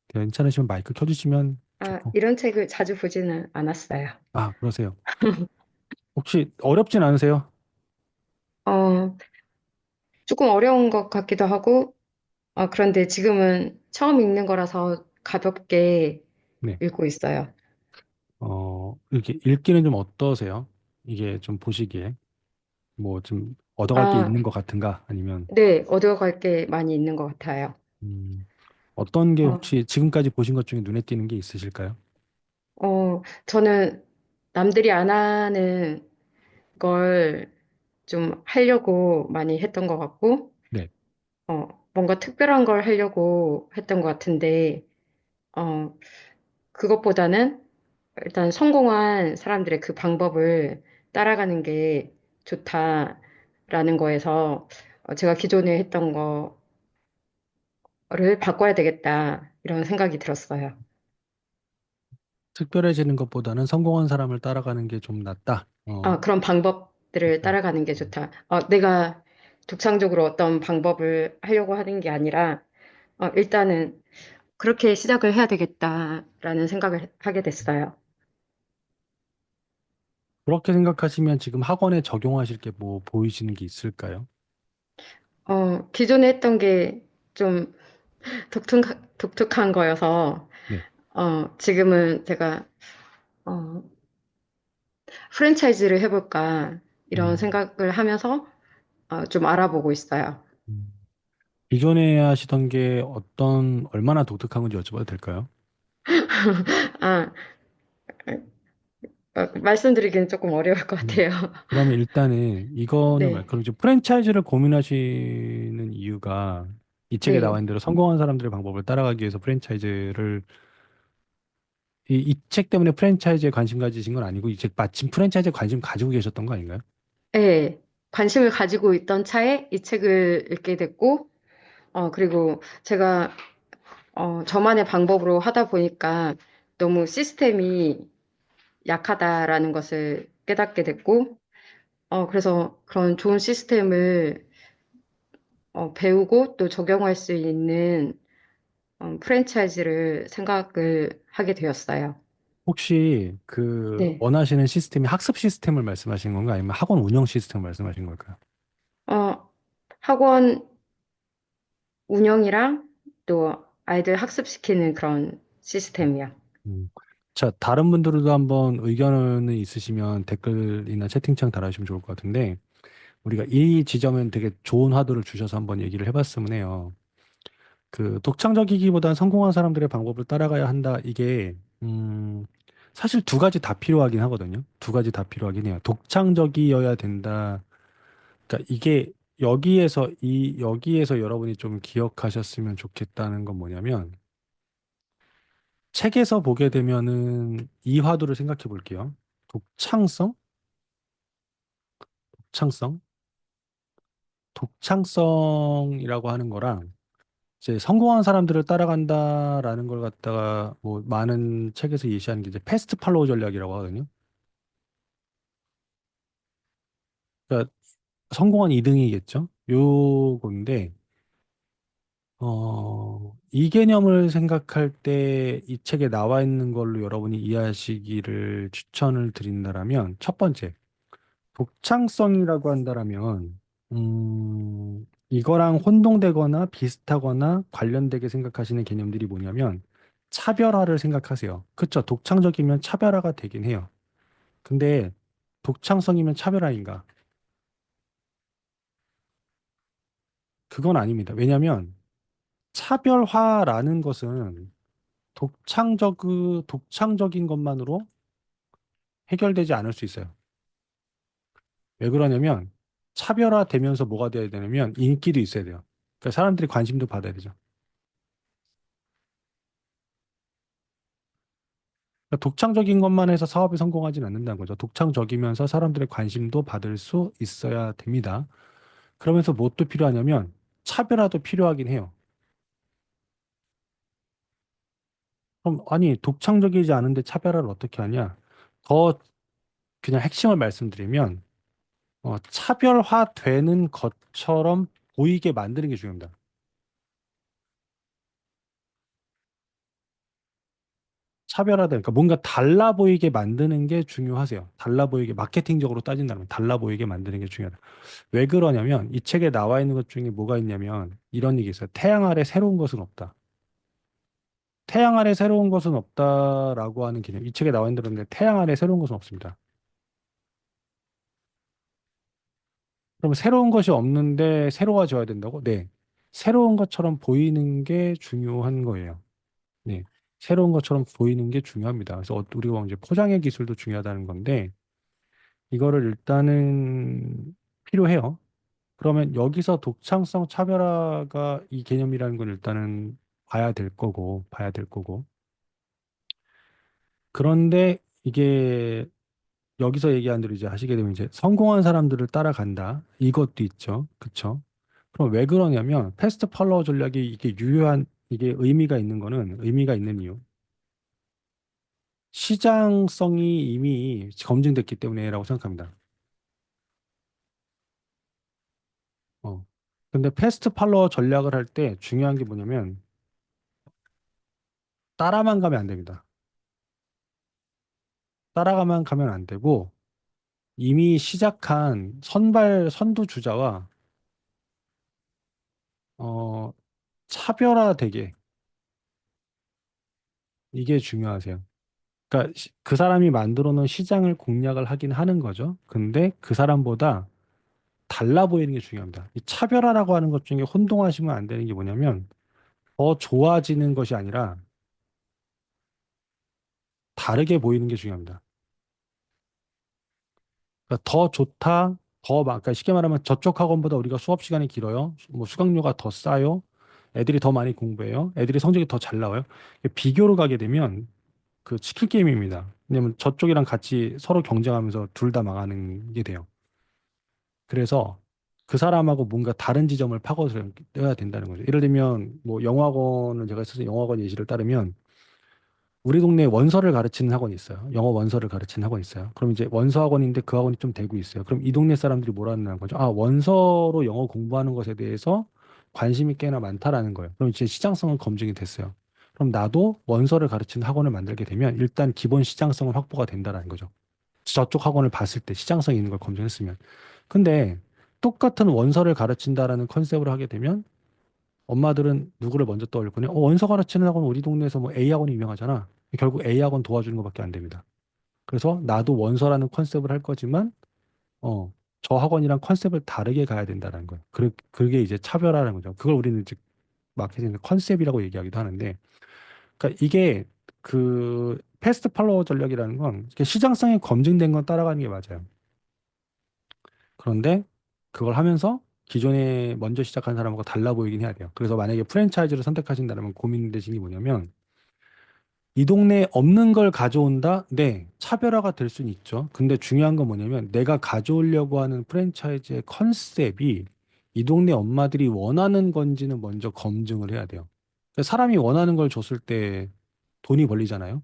괜찮으시면 마이크 켜주시면 아, 좋고. 이런 책을 자주 보지는 않았어요. 그러세요. 혹시 어렵진 않으세요? 어, 조금 어려운 것 같기도 하고, 그런데 지금은 처음 읽는 거라서 가볍게 네. 읽고 있어요. 이렇게 읽기는 좀 어떠세요? 이게 좀 보시기에 뭐 좀 얻어갈 게 아, 있는 것 같은가? 아니면 네, 얻어갈 게 많이 있는 것 같아요. 어떤 게 어, 혹시 지금까지 보신 것 중에 눈에 띄는 게 있으실까요? 저는 남들이 안 하는 걸 좀 하려고 많이 했던 것 같고, 네. 뭔가 특별한 걸 하려고 했던 것 같은데, 어, 그것보다는 일단 성공한 사람들의 그 방법을 따라가는 게 좋다라는 거에서 제가 기존에 했던 거를 바꿔야 되겠다 이런 생각이 들었어요. 특별해지는 것보다는 성공한 사람을 따라가는 게 좀 낫다. 그런 방법들을 음, 따라가는 게 좋다. 내가 독창적으로 어떤 방법을 하려고 하는 게 아니라 일단은 그렇게 시작을 해야 되겠다라는 생각을 하게 됐어요. 그렇게 생각하시면 지금 학원에 적용하실 게 뭐 보이시는 게 있을까요? 기존에 했던 게 좀 독특한 거여서 네. 지금은 제가, 어, 프랜차이즈를 해볼까, 이런 음, 생각을 하면서, 좀 알아보고 있어요. 음. 기존에 하시던 게 얼마나 독특한 건지 여쭤봐도 될까요? 아, 말씀드리기는 조금 어려울 것 음. 같아요. 그러면 일단은 네, 그럼 이제 프랜차이즈를 고민하시는 이유가 이 책에 나와 네, 있는 대로 성공한 사람들의 방법을 따라가기 위해서 프랜차이즈를 이 책 때문에 프랜차이즈에 관심 가지신 건 아니고 이 책 마침 프랜차이즈에 관심 가지고 계셨던 거 아닌가요? 네. 관심을 가지고 있던 차에 이 책을 읽게 됐고, 그리고 제가, 저만의 방법으로 하다 보니까 너무 시스템이 약하다라는 것을 깨닫게 됐고, 그래서 그런 좋은 시스템을 배우고 또 적용할 수 있는 프랜차이즈를 생각을 하게 되었어요. 혹시 그 네. 원하시는 시스템이 학습 시스템을 말씀하시는 건가요? 아니면 학원 운영 시스템을 말씀하시는 걸까요? 어, 학원 운영이랑 또 아이들 학습시키는 그런 시스템이요. 음. 자, 다른 분들도 한번 의견은 있으시면 댓글이나 채팅창 달아주시면 좋을 것 같은데, 우리가 이 지점엔 되게 좋은 화두를 주셔서 한번 얘기를 해봤으면 해요. 그 독창적이기보단 성공한 사람들의 방법을 따라가야 한다. 사실 두 가지 다 필요하긴 하거든요. 두 가지 다 필요하긴 해요. 독창적이어야 된다. 그러니까 이게 여기에서 여러분이 좀 기억하셨으면 좋겠다는 건 뭐냐면, 책에서 보게 되면은 이 화두를 생각해 볼게요. 독창성? 독창성? 독창성이라고 하는 거랑 이제 성공한 사람들을 따라간다라는 걸 갖다가 뭐 많은 책에서 예시하는 게 이제 패스트 팔로우 전략이라고 하거든요. 그러니까 성공한 2등이겠죠. 요건데 이 개념을 생각할 때 이 책에 나와 있는 걸로 여러분이 이해하시기를 추천을 드린다라면 첫 번째 독창성이라고 한다라면, 이거랑 혼동되거나 비슷하거나 관련되게 생각하시는 개념들이 뭐냐면, 차별화를 생각하세요. 그쵸? 독창적이면 차별화가 되긴 해요. 근데, 독창성이면 차별화인가? 그건 아닙니다. 왜냐면, 차별화라는 것은 독창적인 것만으로 해결되지 않을 수 있어요. 왜 그러냐면, 차별화되면서 뭐가 돼야 되냐면, 인기도 있어야 돼요. 그러니까 사람들이 관심도 받아야 되죠. 그러니까 독창적인 것만 해서 사업이 성공하진 않는다는 거죠. 독창적이면서 사람들의 관심도 받을 수 있어야 됩니다. 그러면서 무엇도 필요하냐면 차별화도 필요하긴 해요. 그럼 아니 독창적이지 않은데 차별화를 어떻게 하냐? 더 그냥 핵심을 말씀드리면 차별화되는 것처럼 보이게 만드는 게 중요합니다. 차별화된 그러니까 뭔가 달라 보이게 만드는 게 중요하세요. 달라 보이게 마케팅적으로 따진다면 달라 보이게 만드는 게 중요하다. 왜 그러냐면 이 책에 나와 있는 것 중에 뭐가 있냐면 이런 얘기 있어요. 태양 아래 새로운 것은 없다. 태양 아래 새로운 것은 없다라고 하는 개념. 이 책에 나와 있는 대로인데 태양 아래 새로운 것은 없습니다. 그럼 새로운 것이 없는데 새로워져야 된다고? 네. 새로운 것처럼 보이는 게 중요한 거예요. 네. 새로운 것처럼 보이는 게 중요합니다. 그래서 우리가 이제 포장의 기술도 중요하다는 건데 이거를 일단은 필요해요. 그러면 여기서 독창성 차별화가 이 개념이라는 건 일단은 봐야 될 거고. 그런데 이게 여기서 얘기한 대로 이제 하시게 되면 이제 성공한 사람들을 따라간다. 이것도 있죠. 그쵸? 그럼 왜 그러냐면 패스트 팔로워 전략이 이게 의미가 있는 이유. 시장성이 이미 검증됐기 때문에라고 생각합니다. 어. 근데 패스트 팔로워 전략을 할 때 중요한 게 뭐냐면 따라만 가면 안 됩니다. 따라가만 가면 안 되고 이미 시작한 선두 주자와 어, 차별화되게 이게 중요하세요. 그러니까 그 사람이 만들어 놓은 시장을 공략을 하긴 하는 거죠. 근데 그 사람보다 달라 보이는 게 중요합니다. 이 차별화라고 하는 것 중에 혼동하시면 안 되는 게 뭐냐면 더 좋아지는 것이 아니라 다르게 보이는 게 중요합니다. 그러니까 더 좋다, 그러니까 쉽게 말하면 저쪽 학원보다 우리가 수업 시간이 길어요. 뭐 수강료가 더 싸요. 애들이 더 많이 공부해요. 애들이 성적이 더 잘 나와요. 비교로 가게 되면 그 치킨 게임입니다. 왜냐면 저쪽이랑 같이 서로 경쟁하면서 둘 다 망하는 게 돼요. 그래서 그 사람하고 뭔가 다른 지점을 파고들어야 된다는 거죠. 예를 들면 뭐 영어학원을 제가 써서 영어학원 예시를 따르면 우리 동네에 원서를 가르치는 학원이 있어요. 영어 원서를 가르치는 학원이 있어요. 그럼 이제 원서 학원인데 그 학원이 좀 되고 있어요. 그럼 이 동네 사람들이 뭐라는 거죠? 아, 원서로 영어 공부하는 것에 대해서 관심이 꽤나 많다라는 거예요. 그럼 이제 시장성은 검증이 됐어요. 그럼 나도 원서를 가르치는 학원을 만들게 되면 일단 기본 시장성은 확보가 된다라는 거죠. 저쪽 학원을 봤을 때 시장성이 있는 걸 검증했으면. 근데 똑같은 원서를 가르친다라는 컨셉으로 하게 되면 엄마들은 누구를 먼저 떠올릴 거냐? 원서 가르치는 학원 우리 동네에서 뭐 A 학원이 유명하잖아. 결국 A 학원 도와주는 것밖에 안 됩니다. 그래서 나도 원서라는 컨셉을 할 거지만 어, 저 학원이랑 컨셉을 다르게 가야 된다는 거예요. 그게 이제 차별화라는 거죠. 그걸 우리는 이제 마케팅 컨셉이라고 얘기하기도 하는데, 그러니까 이게 그 패스트 팔로워 전략이라는 건 이렇게 시장성이 검증된 건 따라가는 게 맞아요. 그런데 그걸 하면서 기존에 먼저 시작한 사람하고 달라 보이긴 해야 돼요. 그래서 만약에 프랜차이즈를 선택하신다면 고민되시는 게 뭐냐면 이 동네에 없는 걸 가져온다? 네, 차별화가 될 수는 있죠. 근데 중요한 건 뭐냐면 내가 가져오려고 하는 프랜차이즈의 컨셉이 이 동네 엄마들이 원하는 건지는 먼저 검증을 해야 돼요. 그러니까 사람이 원하는 걸 줬을 때 돈이 벌리잖아요.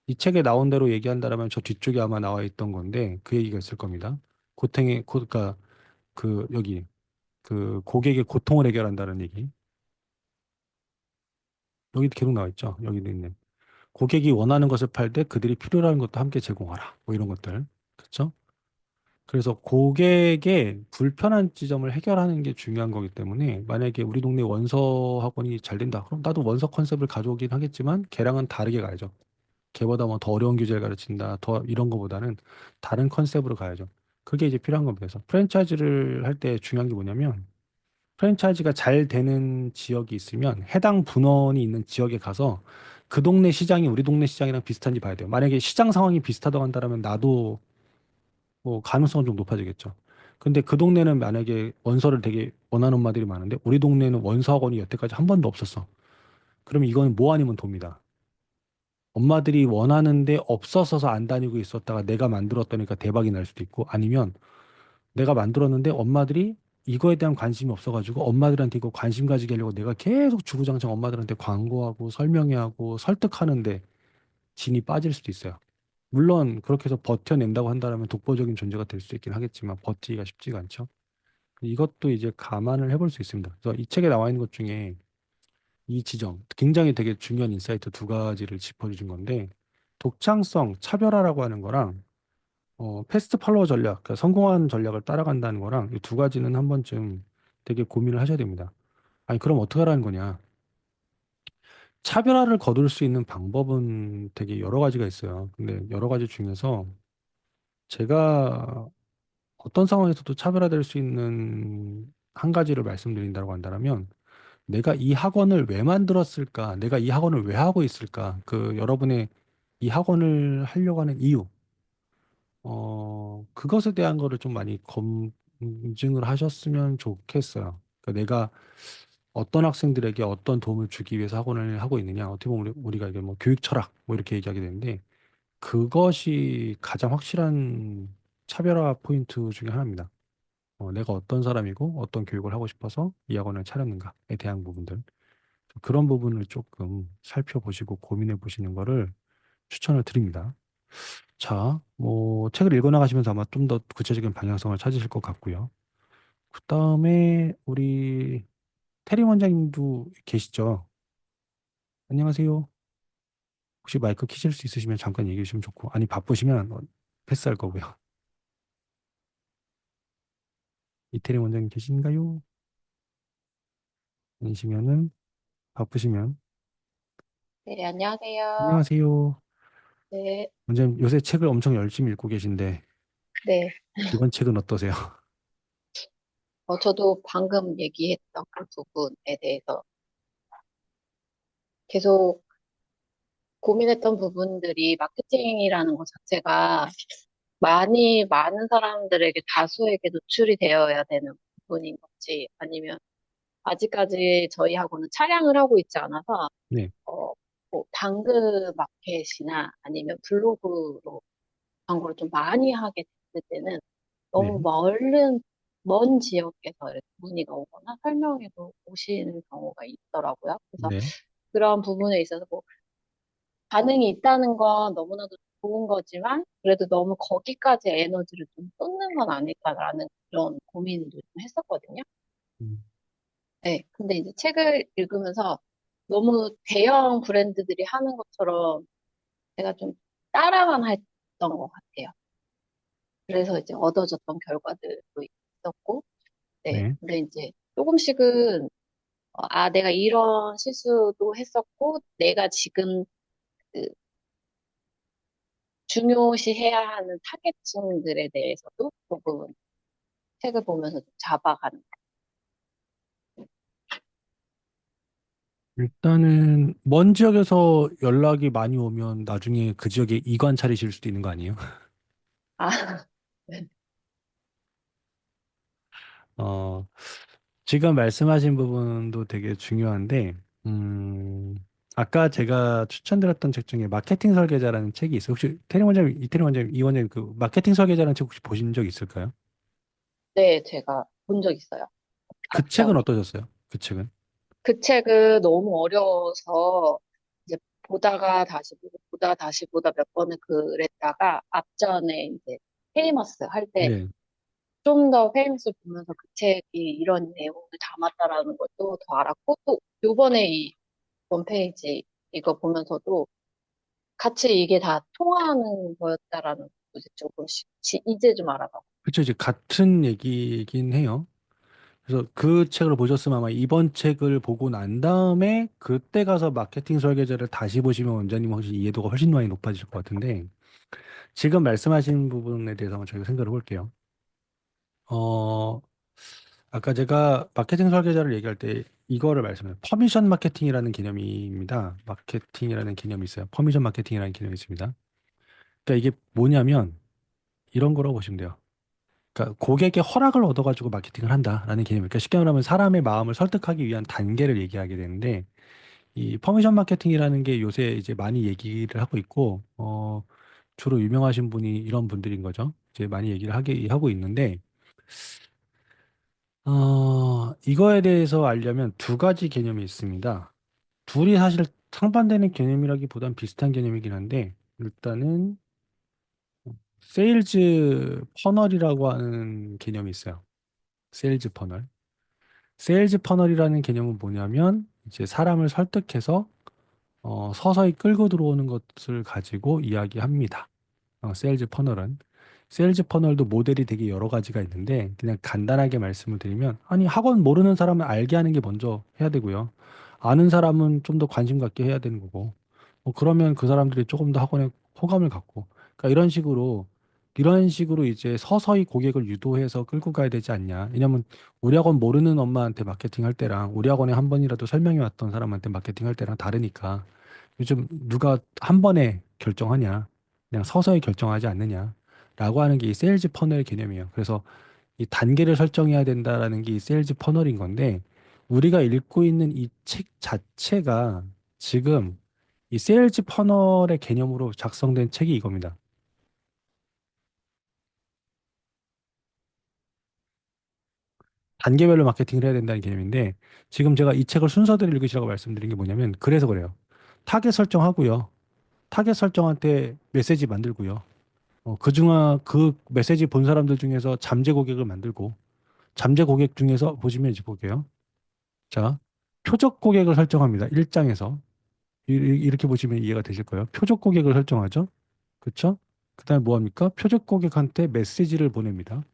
이 책에 나온 대로 얘기한다면 저 뒤쪽에 아마 나와 있던 건데 그 얘기가 있을 겁니다. 그러니까 여기 그 고객의 고통을 해결한다는 얘기. 여기도 계속 나와 있죠. 여기도 있네. 고객이 원하는 것을 팔 때 그들이 필요로 하는 것도 함께 제공하라. 뭐 이런 것들. 그렇죠? 그래서 고객의 불편한 지점을 해결하는 게 중요한 거기 때문에 만약에 우리 동네 원서 학원이 잘 된다. 그럼 나도 원서 컨셉을 가져오긴 하겠지만 걔랑은 다르게 가야죠. 걔보다 뭐 더 어려운 교재를 가르친다. 더 이런 거보다는 다른 컨셉으로 가야죠. 그게 이제 필요한 겁니다. 그래서 프랜차이즈를 할 때 중요한 게 뭐냐면 프랜차이즈가 잘 되는 지역이 있으면 해당 분원이 있는 지역에 가서 그 동네 시장이 우리 동네 시장이랑 비슷한지 봐야 돼요. 만약에 시장 상황이 비슷하다고 한다면 나도 뭐 가능성은 좀 높아지겠죠. 근데 그 동네는 만약에 원서를 되게 원하는 엄마들이 많은데 우리 동네는 원서 학원이 여태까지 한 번도 없었어. 그러면 이거는 뭐 아니면 돕니다. 엄마들이 원하는데 없어서 안 다니고 있었다가 내가 만들었다니까 대박이 날 수도 있고 아니면 내가 만들었는데 엄마들이 이거에 대한 관심이 없어가지고 엄마들한테 이거 관심 가지게 하려고 내가 계속 주구장창 엄마들한테 광고하고 설명회 하고 설득하는데 진이 빠질 수도 있어요. 물론 그렇게 해서 버텨낸다고 한다면 독보적인 존재가 될 수 있긴 하겠지만 버티기가 쉽지가 않죠. 이것도 이제 감안을 해볼 수 있습니다. 그래서 이 책에 나와 있는 것 중에 이 지점 굉장히 되게 중요한 인사이트 두 가지를 짚어주신 건데 독창성, 차별화라고 하는 거랑 패스트 팔로워 전략, 그러니까 성공한 전략을 따라간다는 거랑 이 두 가지는 한 번쯤 되게 고민을 하셔야 됩니다. 아니, 그럼 어떻게 하라는 거냐? 차별화를 거둘 수 있는 방법은 되게 여러 가지가 있어요. 근데 여러 가지 중에서 제가 어떤 상황에서도 차별화될 수 있는 한 가지를 말씀드린다고 한다면 내가 이 학원을 왜 만들었을까? 내가 이 학원을 왜 하고 있을까? 그 여러분의 이 학원을 하려고 하는 이유, 그것에 대한 거를 좀 많이 검증을 하셨으면 좋겠어요. 그러니까 내가 어떤 학생들에게 어떤 도움을 주기 위해서 학원을 하고 있느냐. 어떻게 보면 우리가 이게 뭐 교육 철학 뭐 이렇게 얘기하게 되는데 그것이 가장 확실한 차별화 포인트 중에 하나입니다. 내가 어떤 사람이고 어떤 교육을 하고 싶어서 이 학원을 차렸는가에 대한 부분들. 그런 부분을 조금 살펴보시고 고민해 보시는 거를 추천을 드립니다. 자, 뭐 책을 읽어 나가시면서 아마 좀 더 구체적인 방향성을 찾으실 것 같고요. 그다음에 우리 테리 원장님도 계시죠? 안녕하세요. 혹시 마이크 키실 수 있으시면 잠깐 얘기해 주시면 좋고, 아니 바쁘시면 패스할 거고요. 이태리 원장님 계신가요? 아니시면은 바쁘시면 네, 안녕하세요. 안녕하세요. 네, 원장님, 요새 책을 엄청 열심히 읽고 계신데, 네. 이번 책은 어떠세요? 저도 방금 얘기했던 그 부분에 대해서 계속 고민했던 부분들이 마케팅이라는 것 자체가 많은 사람들에게 다수에게 노출이 되어야 되는 부분인 건지 아니면 아직까지 저희하고는 차량을 하고 있지 않아서, 네, 뭐 당근 마켓이나 아니면 블로그로 광고를 좀 많이 하게 됐을 때는 너무 네, 먼 지역에서 이렇게 문의가 오거나 설명회도 오시는 경우가 있더라고요. 그래서 네. 그런 부분에 있어서 뭐 반응이 있다는 건 너무나도 좋은 거지만 그래도 너무 거기까지 에너지를 좀 쏟는 건 아닐까라는 그런 고민도 좀 했었거든요. 음, 네. 근데 이제 책을 읽으면서 너무 대형 브랜드들이 하는 것처럼 제가 좀 따라만 했던 것 같아요. 그래서 이제 얻어졌던 결과들도 있었고, 네. 네. 근데 이제 조금씩은, 내가 이런 실수도 했었고, 내가 지금 그 중요시해야 하는 타겟층들에 대해서도 조금 책을 보면서 좀 잡아가는. 일단은, 먼 지역에서 연락이 많이 오면 나중에 그 지역에 이관 차리실 수도 있는 거 아니에요? 아, 네. 어, 지금 말씀하신 부분도 되게 중요한데, 음, 아까 제가 추천드렸던 책 중에 마케팅 설계자라는 책이 있어요. 혹시 태ling 원장님, 이태ling 원장님, 이 원장님 그 마케팅 설계자라는 책 혹시 보신 적 있을까요? 네, 제가 본 적 있어요. 그 책은 앞전에. 어떠셨어요? 그 책은? 그 책은 너무 어려워서 이제 보다가 다시 보고 보다가 다시 보다 몇 번을 그랬다가 앞전에 이제 페이머스 할 때 네. 좀 더 페이머스를 보면서 그 책이 이런 내용을 담았다라는 것도 더 알았고 또 요번에 이 원페이지 이거 보면서도 같이 이게 다 통하는 거였다라는 것도 이제 조금씩 이제 좀 알아가고. 그쵸, 이제 같은 얘기이긴 해요. 그래서 그 책을 보셨으면 아마 이번 책을 보고 난 다음에 그때 가서 마케팅 설계자를 다시 보시면 원장님 확실히 이해도가 훨씬 많이 높아질 것 같은데 지금 말씀하신 부분에 대해서 한번 저희가 생각해 볼게요. 어, 아까 제가 마케팅 설계자를 얘기할 때 이거를 말씀해요. 퍼미션 마케팅이라는 개념입니다. 마케팅이라는 개념이 있어요. 퍼미션 마케팅이라는 개념이 있습니다. 그러니까 이게 뭐냐면 이런 거라고 보시면 돼요. 그러니까 고객의 허락을 얻어가지고 마케팅을 한다라는 개념이니까 그러니까 쉽게 말하면 사람의 마음을 설득하기 위한 단계를 얘기하게 되는데 이 퍼미션 마케팅이라는 게 요새 이제 많이 얘기를 하고 있고 주로 유명하신 분이 이런 분들인 거죠. 이제 많이 얘기를 하고 있는데 이거에 대해서 알려면 두 가지 개념이 있습니다. 둘이 사실 상반되는 개념이라기보단 비슷한 개념이긴 한데 일단은 세일즈 퍼널이라고 하는 개념이 있어요. 세일즈 퍼널. 세일즈 퍼널이라는 개념은 뭐냐면 이제 사람을 설득해서 서서히 끌고 들어오는 것을 가지고 이야기합니다. 세일즈 퍼널은. 세일즈 퍼널도 모델이 되게 여러 가지가 있는데 그냥 간단하게 말씀을 드리면 아니 학원 모르는 사람은 알게 하는 게 먼저 해야 되고요. 아는 사람은 좀 더 관심 갖게 해야 되는 거고. 그러면 그 사람들이 조금 더 학원에 호감을 갖고. 그러니까 이런 식으로 이제 서서히 고객을 유도해서 끌고 가야 되지 않냐. 왜냐면 우리 학원 모르는 엄마한테 마케팅 할 때랑 우리 학원에 한 번이라도 설명해 왔던 사람한테 마케팅 할 때랑 다르니까 요즘 누가 한 번에 결정하냐. 그냥 서서히 결정하지 않느냐라고 하는 게 이 세일즈 퍼널 개념이에요. 그래서 이 단계를 설정해야 된다라는 게 이 세일즈 퍼널인 건데 우리가 읽고 있는 이 책 자체가 지금 이 세일즈 퍼널의 개념으로 작성된 책이 이겁니다. 단계별로 마케팅을 해야 된다는 개념인데 지금 제가 이 책을 순서대로 읽으시라고 말씀드린 게 뭐냐면 그래서 그래요. 타겟 설정하고요. 타겟 설정할 때 메시지 만들고요. 그 메시지 본 사람들 중에서 잠재 고객을 만들고 잠재 고객 중에서 보시면 이제 볼게요. 자, 표적 고객을 설정합니다. 1장에서. 이렇게 보시면 이해가 되실 거예요. 표적 고객을 설정하죠. 그쵸? 그다음에 뭐 합니까? 표적 고객한테 메시지를 보냅니다.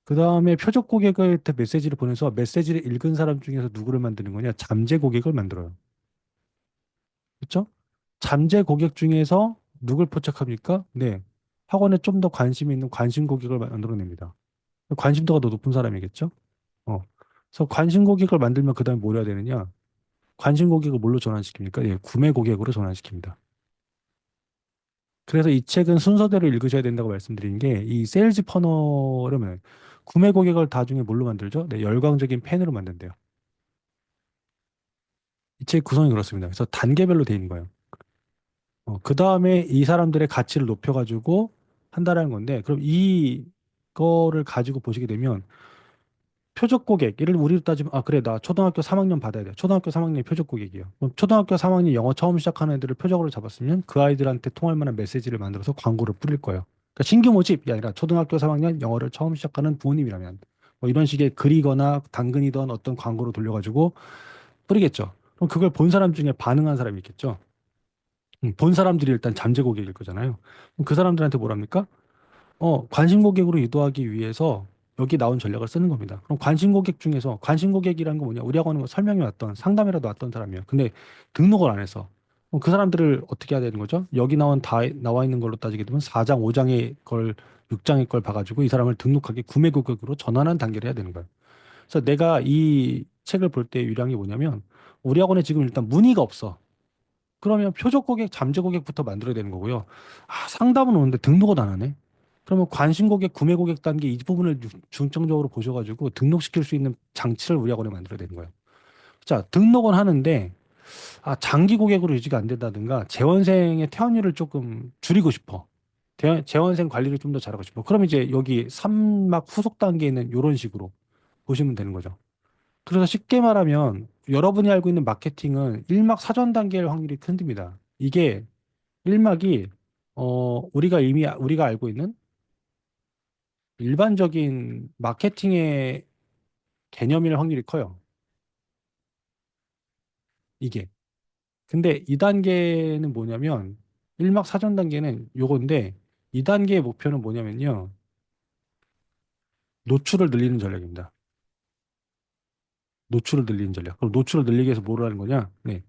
그다음에 표적 고객한테 메시지를 보내서 메시지를 읽은 사람 중에서 누구를 만드는 거냐? 잠재 고객을 만들어요. 그렇죠? 잠재 고객 중에서 누굴 포착합니까? 네. 학원에 좀 더 관심 있는 관심 고객을 만들어냅니다. 관심도가 더 높은 사람이겠죠? 어. 그래서 관심 고객을 만들면 그다음에 뭘 해야 되느냐? 관심 고객을 뭘로 전환시킵니까? 예, 구매 고객으로 전환시킵니다. 그래서 이 책은 순서대로 읽으셔야 된다고 말씀드린 게 이 세일즈 퍼널은 구매 고객을 나중에 뭘로 만들죠? 네, 열광적인 팬으로 만든대요. 이 책 구성이 그렇습니다. 그래서 단계별로 돼 있는 거예요. 그 다음에 이 사람들의 가치를 높여가지고 한다라는 건데, 그럼 이거를 가지고 보시게 되면 표적 고객, 예를 들어 우리로 따지면, 아, 그래, 나 초등학교 3학년 받아야 돼. 초등학교 3학년이 표적 고객이에요. 그럼 초등학교 3학년 영어 처음 시작하는 애들을 표적으로 잡았으면 그 아이들한테 통할 만한 메시지를 만들어서 광고를 뿌릴 거예요. 그러니까 신규 모집이 아니라 초등학교 3학년 영어를 처음 시작하는 부모님이라면 뭐 이런 식의 글이거나 당근이던 어떤 광고를 돌려가지고 뿌리겠죠. 그럼 그걸 본 사람 중에 반응한 사람이 있겠죠. 본 사람들이 일단 잠재 고객일 거잖아요. 그럼 그 사람들한테 뭐랍니까? 관심 고객으로 유도하기 위해서 여기 나온 전략을 쓰는 겁니다. 그럼 관심 고객 중에서 관심 고객이라는 건 뭐냐? 우리 학원은 뭐 설명이 왔던 상담이라도 왔던 사람이에요. 근데 등록을 안 해서 그럼 그 사람들을 어떻게 해야 되는 거죠? 여기 나와 있는 걸로 따지게 되면 4장, 5장의 걸 6장의 걸 봐가지고 이 사람을 등록하게 구매 고객으로 전환하는 단계를 해야 되는 거예요. 그래서 내가 이 책을 볼 때 유량이 뭐냐면 우리 학원에 지금 일단 문의가 없어. 그러면 표적 고객, 잠재 고객부터 만들어야 되는 거고요. 아, 상담은 오는데 등록을 안 하네. 그러면 관심 고객, 구매 고객 단계 이 부분을 중점적으로 보셔가지고 등록시킬 수 있는 장치를 우리 학원에 만들어야 되는 거예요. 자, 등록은 하는데 아, 장기 고객으로 유지가 안 된다든가 재원생의 퇴원율을 조금 줄이고 싶어. 재원생 관리를 좀 더 잘하고 싶어. 그럼 이제 여기 3막 후속 단계는 이런 식으로 보시면 되는 거죠. 그래서 쉽게 말하면 여러분이 알고 있는 마케팅은 1막 사전 단계일 확률이 큰답니다. 이게 1막이 우리가 알고 있는 일반적인 마케팅의 개념일 확률이 커요. 이게. 근데 2단계는 뭐냐면 1막 사전 단계는 요건데 2단계의 목표는 뭐냐면요. 노출을 늘리는 전략입니다. 노출을 늘리는 전략. 그럼 노출을 늘리기 위해서 뭘 하는 거냐? 네.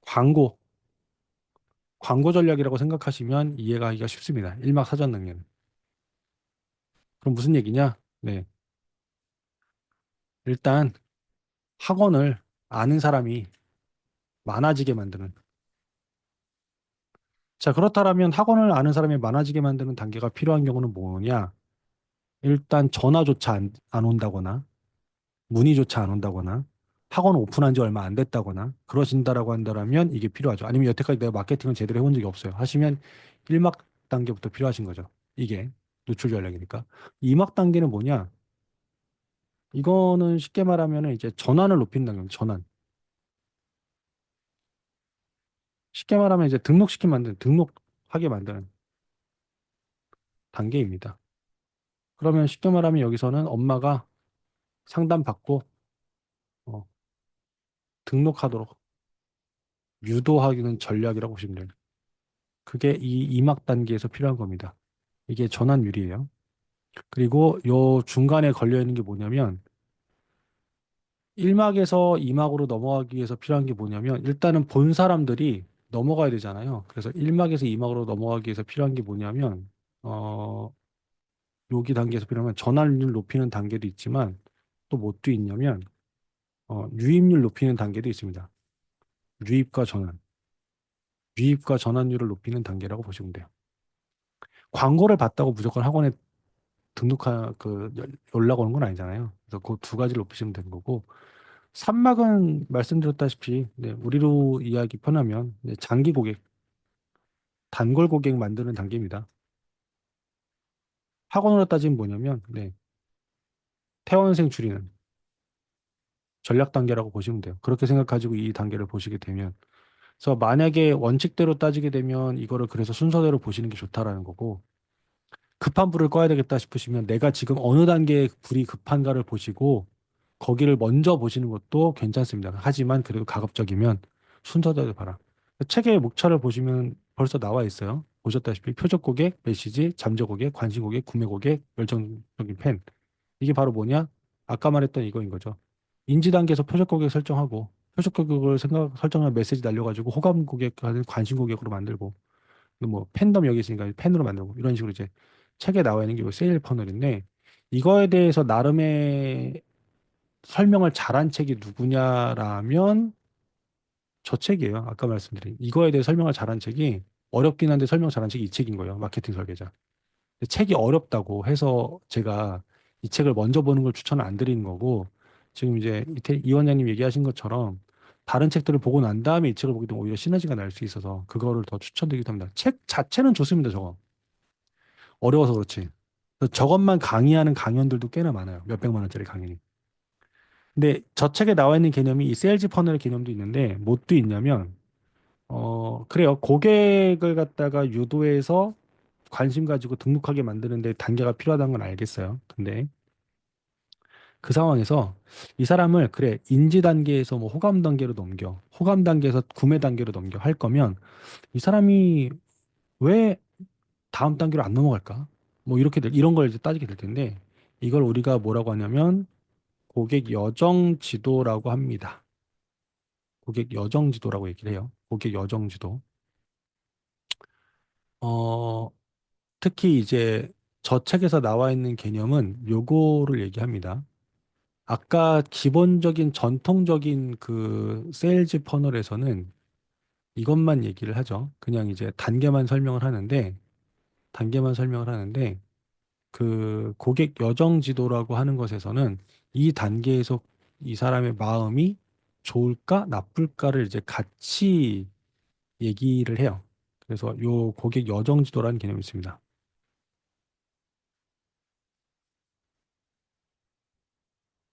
광고. 광고 전략이라고 생각하시면 이해가 하기가 쉽습니다. 1막 사전 단계는. 그럼 무슨 얘기냐? 네. 일단 학원을 아는 사람이 많아지게 만드는. 자, 그렇다면 학원을 아는 사람이 많아지게 만드는 단계가 필요한 경우는 뭐냐? 일단 전화조차 안 온다거나, 문의조차 안 온다거나, 학원 오픈한 지 얼마 안 됐다거나, 그러신다라고 한다면 이게 필요하죠. 아니면 여태까지 내가 마케팅을 제대로 해본 적이 없어요. 하시면 1막 단계부터 필요하신 거죠. 이게 노출 전략이니까. 2막 단계는 뭐냐? 이거는 쉽게 말하면 이제 전환을 높이는 단계입니다. 전환. 쉽게 말하면 이제 등록하게 만드는 단계입니다. 그러면 쉽게 말하면 여기서는 엄마가 상담받고 어, 등록하도록 유도하기는 전략이라고 보시면 돼요. 그게 이 2막 단계에서 필요한 겁니다. 이게 전환율이에요. 그리고 요 중간에 걸려 있는 게 뭐냐면 1막에서 2막으로 넘어가기 위해서 필요한 게 뭐냐면 일단은 본 사람들이 넘어가야 되잖아요. 그래서 1막에서 2막으로 넘어가기 위해서 필요한 게 뭐냐면 어, 여기 단계에서 필요하면 전환율 높이는 단계도 있지만 또 뭣도 있냐면 유입률 높이는 단계도 있습니다. 유입과 전환. 유입과 전환율을 높이는 단계라고 보시면 돼요. 광고를 봤다고 무조건 학원에 연락 오는 건 아니잖아요. 그래서 그 두 가지를 높이시면 되는 거고, 산막은 말씀드렸다시피, 네, 우리로 이야기 편하면 네, 장기 고객, 단골 고객 만드는 단계입니다. 학원으로 따지면 뭐냐면, 네, 퇴원생 줄이는 전략 단계라고 보시면 돼요. 그렇게 생각하시고 이 단계를 보시게 되면, 그래서 만약에 원칙대로 따지게 되면 이거를 그래서 순서대로 보시는 게 좋다라는 거고, 급한 불을 꺼야 되겠다 싶으시면 내가 지금 어느 단계에 불이 급한가를 보시고 거기를 먼저 보시는 것도 괜찮습니다. 하지만 그래도 가급적이면 순서대로 봐라. 책의 목차를 보시면 벌써 나와 있어요. 보셨다시피 표적 고객, 메시지, 잠재 고객, 관심 고객, 구매 고객, 열정적인 팬. 이게 바로 뭐냐? 아까 말했던 이거인 거죠. 인지 단계에서 표적 고객 설정하고 표적 고객을 생각 설정한 메시지 날려가지고 호감 고객, 관심 고객으로 만들고 뭐 팬덤 여기 있으니까 팬으로 만들고 이런 식으로 이제 책에 나와 있는 게 세일 퍼널인데 이거에 대해서 나름의 설명을 잘한 책이 누구냐라면 저 책이에요. 아까 말씀드린 이거에 대해 설명을 잘한 책이 어렵긴 한데 설명 잘한 책이 이 책인 거예요. 마케팅 설계자. 근데 책이 어렵다고 해서 제가 이 책을 먼저 보는 걸 추천을 안 드리는 거고 지금 이제 이 원장님 얘기하신 것처럼 다른 책들을 보고 난 다음에 이 책을 보게 되면 오히려 시너지가 날 수 있어서 그거를 더 추천드리기도 합니다. 책 자체는 좋습니다. 저거 어려워서 그렇지. 저것만 강의하는 강연들도 꽤나 많아요. 몇백만 원짜리 강연이. 근데 저 책에 나와 있는 개념이 이 세일즈 퍼널의 개념도 있는데 뭣도 있냐면 그래요. 고객을 갖다가 유도해서 관심 가지고 등록하게 만드는데 단계가 필요하다는 건 알겠어요. 근데 그 상황에서 이 사람을 그래 인지 단계에서 뭐 호감 단계로 넘겨 호감 단계에서 구매 단계로 넘겨 할 거면 이 사람이 왜 다음 단계로 안 넘어갈까? 뭐 이런 걸 이제 따지게 될 텐데 이걸 우리가 뭐라고 하냐면 고객 여정 지도라고 합니다. 고객 여정 지도라고 얘기를 해요. 고객 여정 지도. 어, 특히 이제 저 책에서 나와 있는 개념은 요거를 얘기합니다. 아까 기본적인 전통적인 그 세일즈 퍼널에서는 이것만 얘기를 하죠. 그냥 이제 단계만 설명을 하는데 그 고객 여정 지도라고 하는 것에서는 이 단계에서 이 사람의 마음이 좋을까 나쁠까를 이제 같이 얘기를 해요. 그래서 요 고객 여정 지도라는 개념이 있습니다.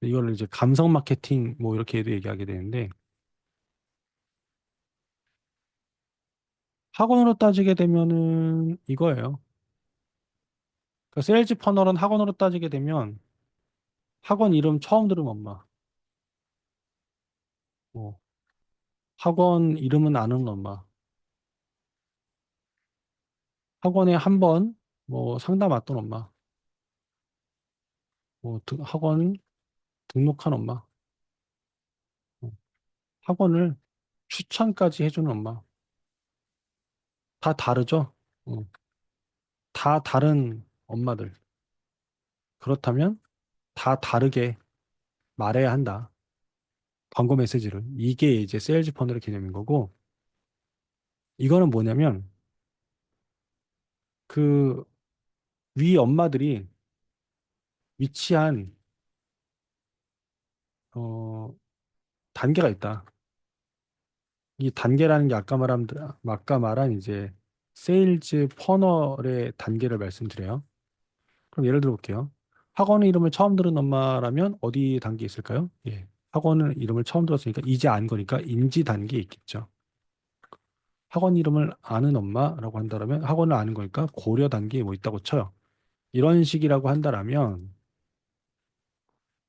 이거를 이제 감성 마케팅 뭐 이렇게도 얘기하게 되는데 학원으로 따지게 되면은 이거예요. 그러니까 세일즈 퍼널은 학원으로 따지게 되면 학원 이름 처음 들은 엄마, 뭐 학원 이름은 아는 엄마, 학원에 한 번 뭐 상담 왔던 엄마, 뭐 학원 등록한 엄마, 어, 학원을 추천까지 해주는 엄마, 다 다르죠? 어, 다 다른 엄마들. 그렇다면 다 다르게 말해야 한다. 광고 메시지를. 이게 이제 세일즈 퍼널의 개념인 거고, 이거는 뭐냐면 그 위 엄마들이 위치한 어, 단계가 있다. 이 단계라는 게 아까 말한 이제 세일즈 퍼널의 단계를 말씀드려요. 그럼 예를 들어 볼게요. 학원 이름을 처음 들은 엄마라면 어디 단계에 있을까요? 예. 학원 이름을 처음 들었으니까 이제 안 거니까 인지 단계에 있겠죠. 학원 이름을 아는 엄마라고 한다면 학원을 아는 거니까 고려 단계에 뭐 있다고 쳐요. 이런 식이라고 한다라면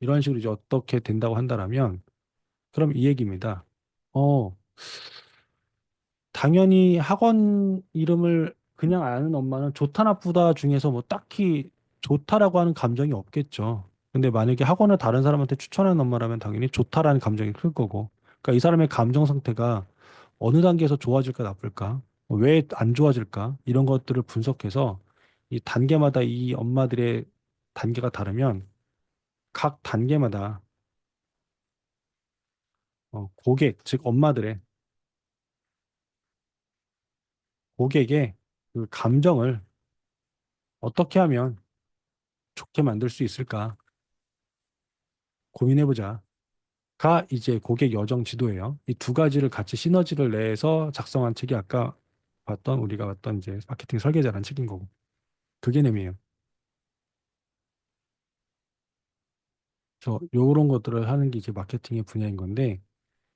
이런 식으로 이제 어떻게 된다고 한다라면 그럼 이 얘기입니다. 어, 당연히 학원 이름을 그냥 아는 엄마는 좋다 나쁘다 중에서 뭐 딱히 좋다라고 하는 감정이 없겠죠. 근데 만약에 학원을 다른 사람한테 추천하는 엄마라면 당연히 좋다라는 감정이 클 거고. 그러니까 이 사람의 감정 상태가 어느 단계에서 좋아질까 나쁠까? 왜 안 좋아질까? 이런 것들을 분석해서 이 단계마다 이 엄마들의 단계가 다르면 각 단계마다 고객, 즉 엄마들의 고객의 그 감정을 어떻게 하면 좋게 만들 수 있을까 고민해보자. 가 이제 고객 여정 지도예요. 이 두 가지를 같이 시너지를 내서 작성한 책이 아까 우리가 봤던 이제 마케팅 설계자라는 책인 거고. 그 개념이에요. 그래서 요런 것들을 하는 게 이제 마케팅의 분야인 건데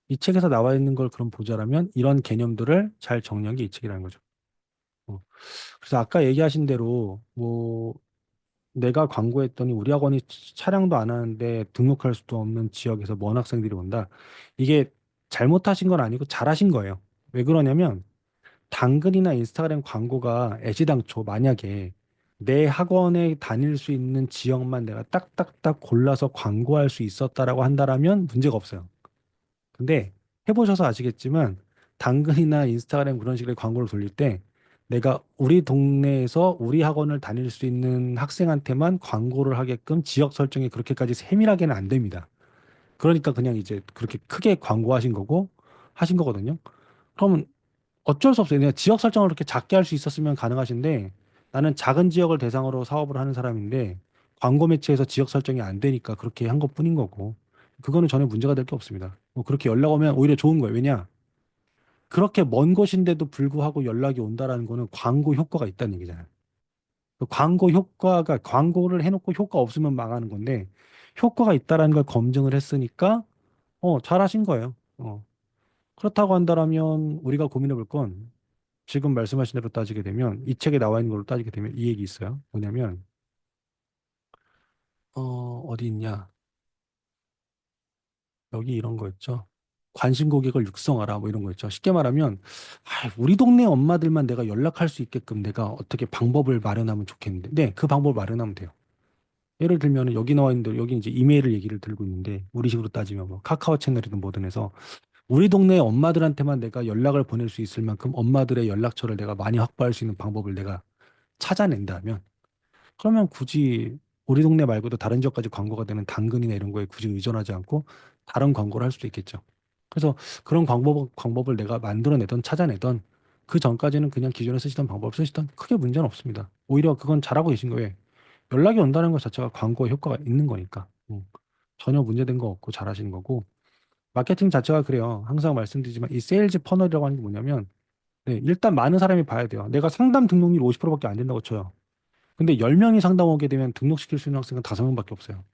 이 책에서 나와 있는 걸 그럼 보자라면 이런 개념들을 잘 정리한 게 이 책이라는 거죠. 어. 그래서 아까 얘기하신 대로 뭐 내가 광고했더니 우리 학원이 차량도 안 하는데 등록할 수도 없는 지역에서 먼 학생들이 온다. 이게 잘못하신 건 아니고 잘하신 거예요. 왜 그러냐면 당근이나 인스타그램 광고가 애시당초 만약에 내 학원에 다닐 수 있는 지역만 내가 딱딱딱 골라서 광고할 수 있었다라고 한다라면 문제가 없어요. 근데 해보셔서 아시겠지만 당근이나 인스타그램 그런 식의 광고를 돌릴 때 내가 우리 동네에서 우리 학원을 다닐 수 있는 학생한테만 광고를 하게끔 지역 설정이 그렇게까지 세밀하게는 안 됩니다. 그러니까 그냥 이제 그렇게 크게 광고하신 거고 하신 거거든요. 그러면 어쩔 수 없어요. 그냥 지역 설정을 그렇게 작게 할 수 있었으면 가능하신데 나는 작은 지역을 대상으로 사업을 하는 사람인데 광고 매체에서 지역 설정이 안 되니까 그렇게 한 것뿐인 거고 그거는 전혀 문제가 될 게 없습니다. 뭐 그렇게 연락 오면 오히려 좋은 거예요. 왜냐? 그렇게 먼 곳인데도 불구하고 연락이 온다라는 거는 광고 효과가 있다는 얘기잖아요. 그 광고 효과가 광고를 해놓고 효과 없으면 망하는 건데 효과가 있다라는 걸 검증을 했으니까 잘하신 거예요. 그렇다고 한다라면 우리가 고민해 볼 건 지금 말씀하신 대로 따지게 되면 이 책에 나와 있는 걸로 따지게 되면 이 얘기 있어요. 뭐냐면 어디 있냐? 여기 이런 거였죠. 관심 고객을 육성하라 뭐 이런 거였죠. 쉽게 말하면 우리 동네 엄마들만 내가 연락할 수 있게끔 내가 어떻게 방법을 마련하면 좋겠는데, 네, 그 방법을 마련하면 돼요. 예를 들면 여기 나와 있는데 여기 이제 이메일을 얘기를 들고 있는데 우리식으로 따지면 뭐 카카오 채널이든 뭐든 해서 우리 동네 엄마들한테만 내가 연락을 보낼 수 있을 만큼 엄마들의 연락처를 내가 많이 확보할 수 있는 방법을 내가 찾아낸다면 그러면 굳이 우리 동네 말고도 다른 지역까지 광고가 되는 당근이나 이런 거에 굳이 의존하지 않고 다른 광고를 할 수도 있겠죠. 그래서 그런 방법을 내가 만들어내던 찾아내던 그 전까지는 그냥 기존에 쓰시던 방법을 쓰시던 크게 문제는 없습니다. 오히려 그건 잘하고 계신 거예요. 연락이 온다는 것 자체가 광고에 효과가 있는 거니까. 전혀 문제된 거 없고 잘하시는 거고. 마케팅 자체가 그래요. 항상 말씀드리지만 이 세일즈 퍼널이라고 하는 게 뭐냐면 네, 일단 많은 사람이 봐야 돼요. 내가 상담 등록률 50%밖에 안 된다고 쳐요. 근데 10명이 상담 오게 되면 등록시킬 수 있는 학생은 5명밖에 없어요.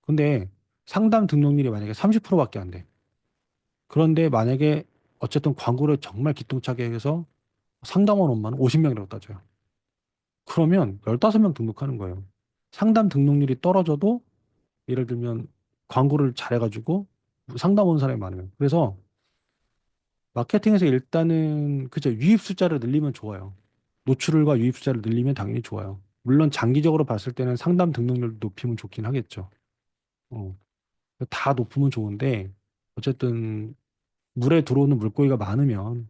근데 상담 등록률이 만약에 30%밖에 안 돼. 그런데 만약에 어쨌든 광고를 정말 기똥차게 해서 상담원 엄마는 50명이라고 따져요. 그러면 15명 등록하는 거예요. 상담 등록률이 떨어져도 예를 들면 광고를 잘해가지고 상담 오는 사람이 많으면. 그래서 마케팅에서 일단은 그죠. 유입 숫자를 늘리면 좋아요. 노출을과 유입 숫자를 늘리면 당연히 좋아요. 물론 장기적으로 봤을 때는 상담 등록률 높이면 좋긴 하겠죠. 어, 다 높으면 좋은데 어쨌든 물에 들어오는 물고기가 많으면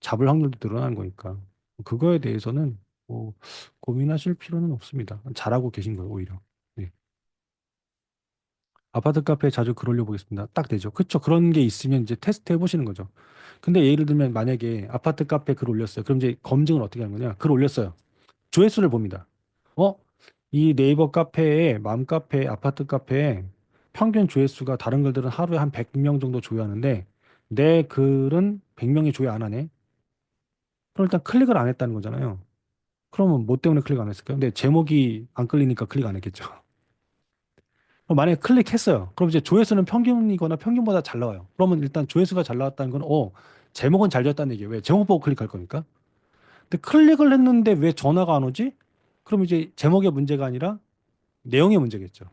잡을 확률도 늘어나는 거니까 그거에 대해서는 뭐 고민하실 필요는 없습니다. 잘하고 계신 거예요, 오히려. 네. 아파트 카페에 자주 글 올려보겠습니다. 딱 되죠. 그쵸. 그런 게 있으면 이제 테스트 해보시는 거죠. 근데 예를 들면 만약에 아파트 카페 글 올렸어요. 그럼 이제 검증을 어떻게 하는 거냐? 글 올렸어요. 조회수를 봅니다. 어? 이 네이버 카페에, 맘카페, 아파트 카페에 평균 조회수가 다른 글들은 하루에 한 100명 정도 조회하는데 내 글은 100명이 조회 안 하네. 그럼 일단 클릭을 안 했다는 거잖아요. 그러면 뭐 때문에 클릭 안 했을까요? 근데 제목이 안 끌리니까 클릭 안 했겠죠. 그럼 만약에 클릭했어요. 그럼 이제 조회수는 평균이거나 평균보다 잘 나와요. 그러면 일단 조회수가 잘 나왔다는 건, 제목은 잘 되었다는 얘기예요. 왜? 제목 보고 클릭할 거니까. 근데 클릭을 했는데 왜 전화가 안 오지? 그럼 이제 제목의 문제가 아니라 내용의 문제겠죠.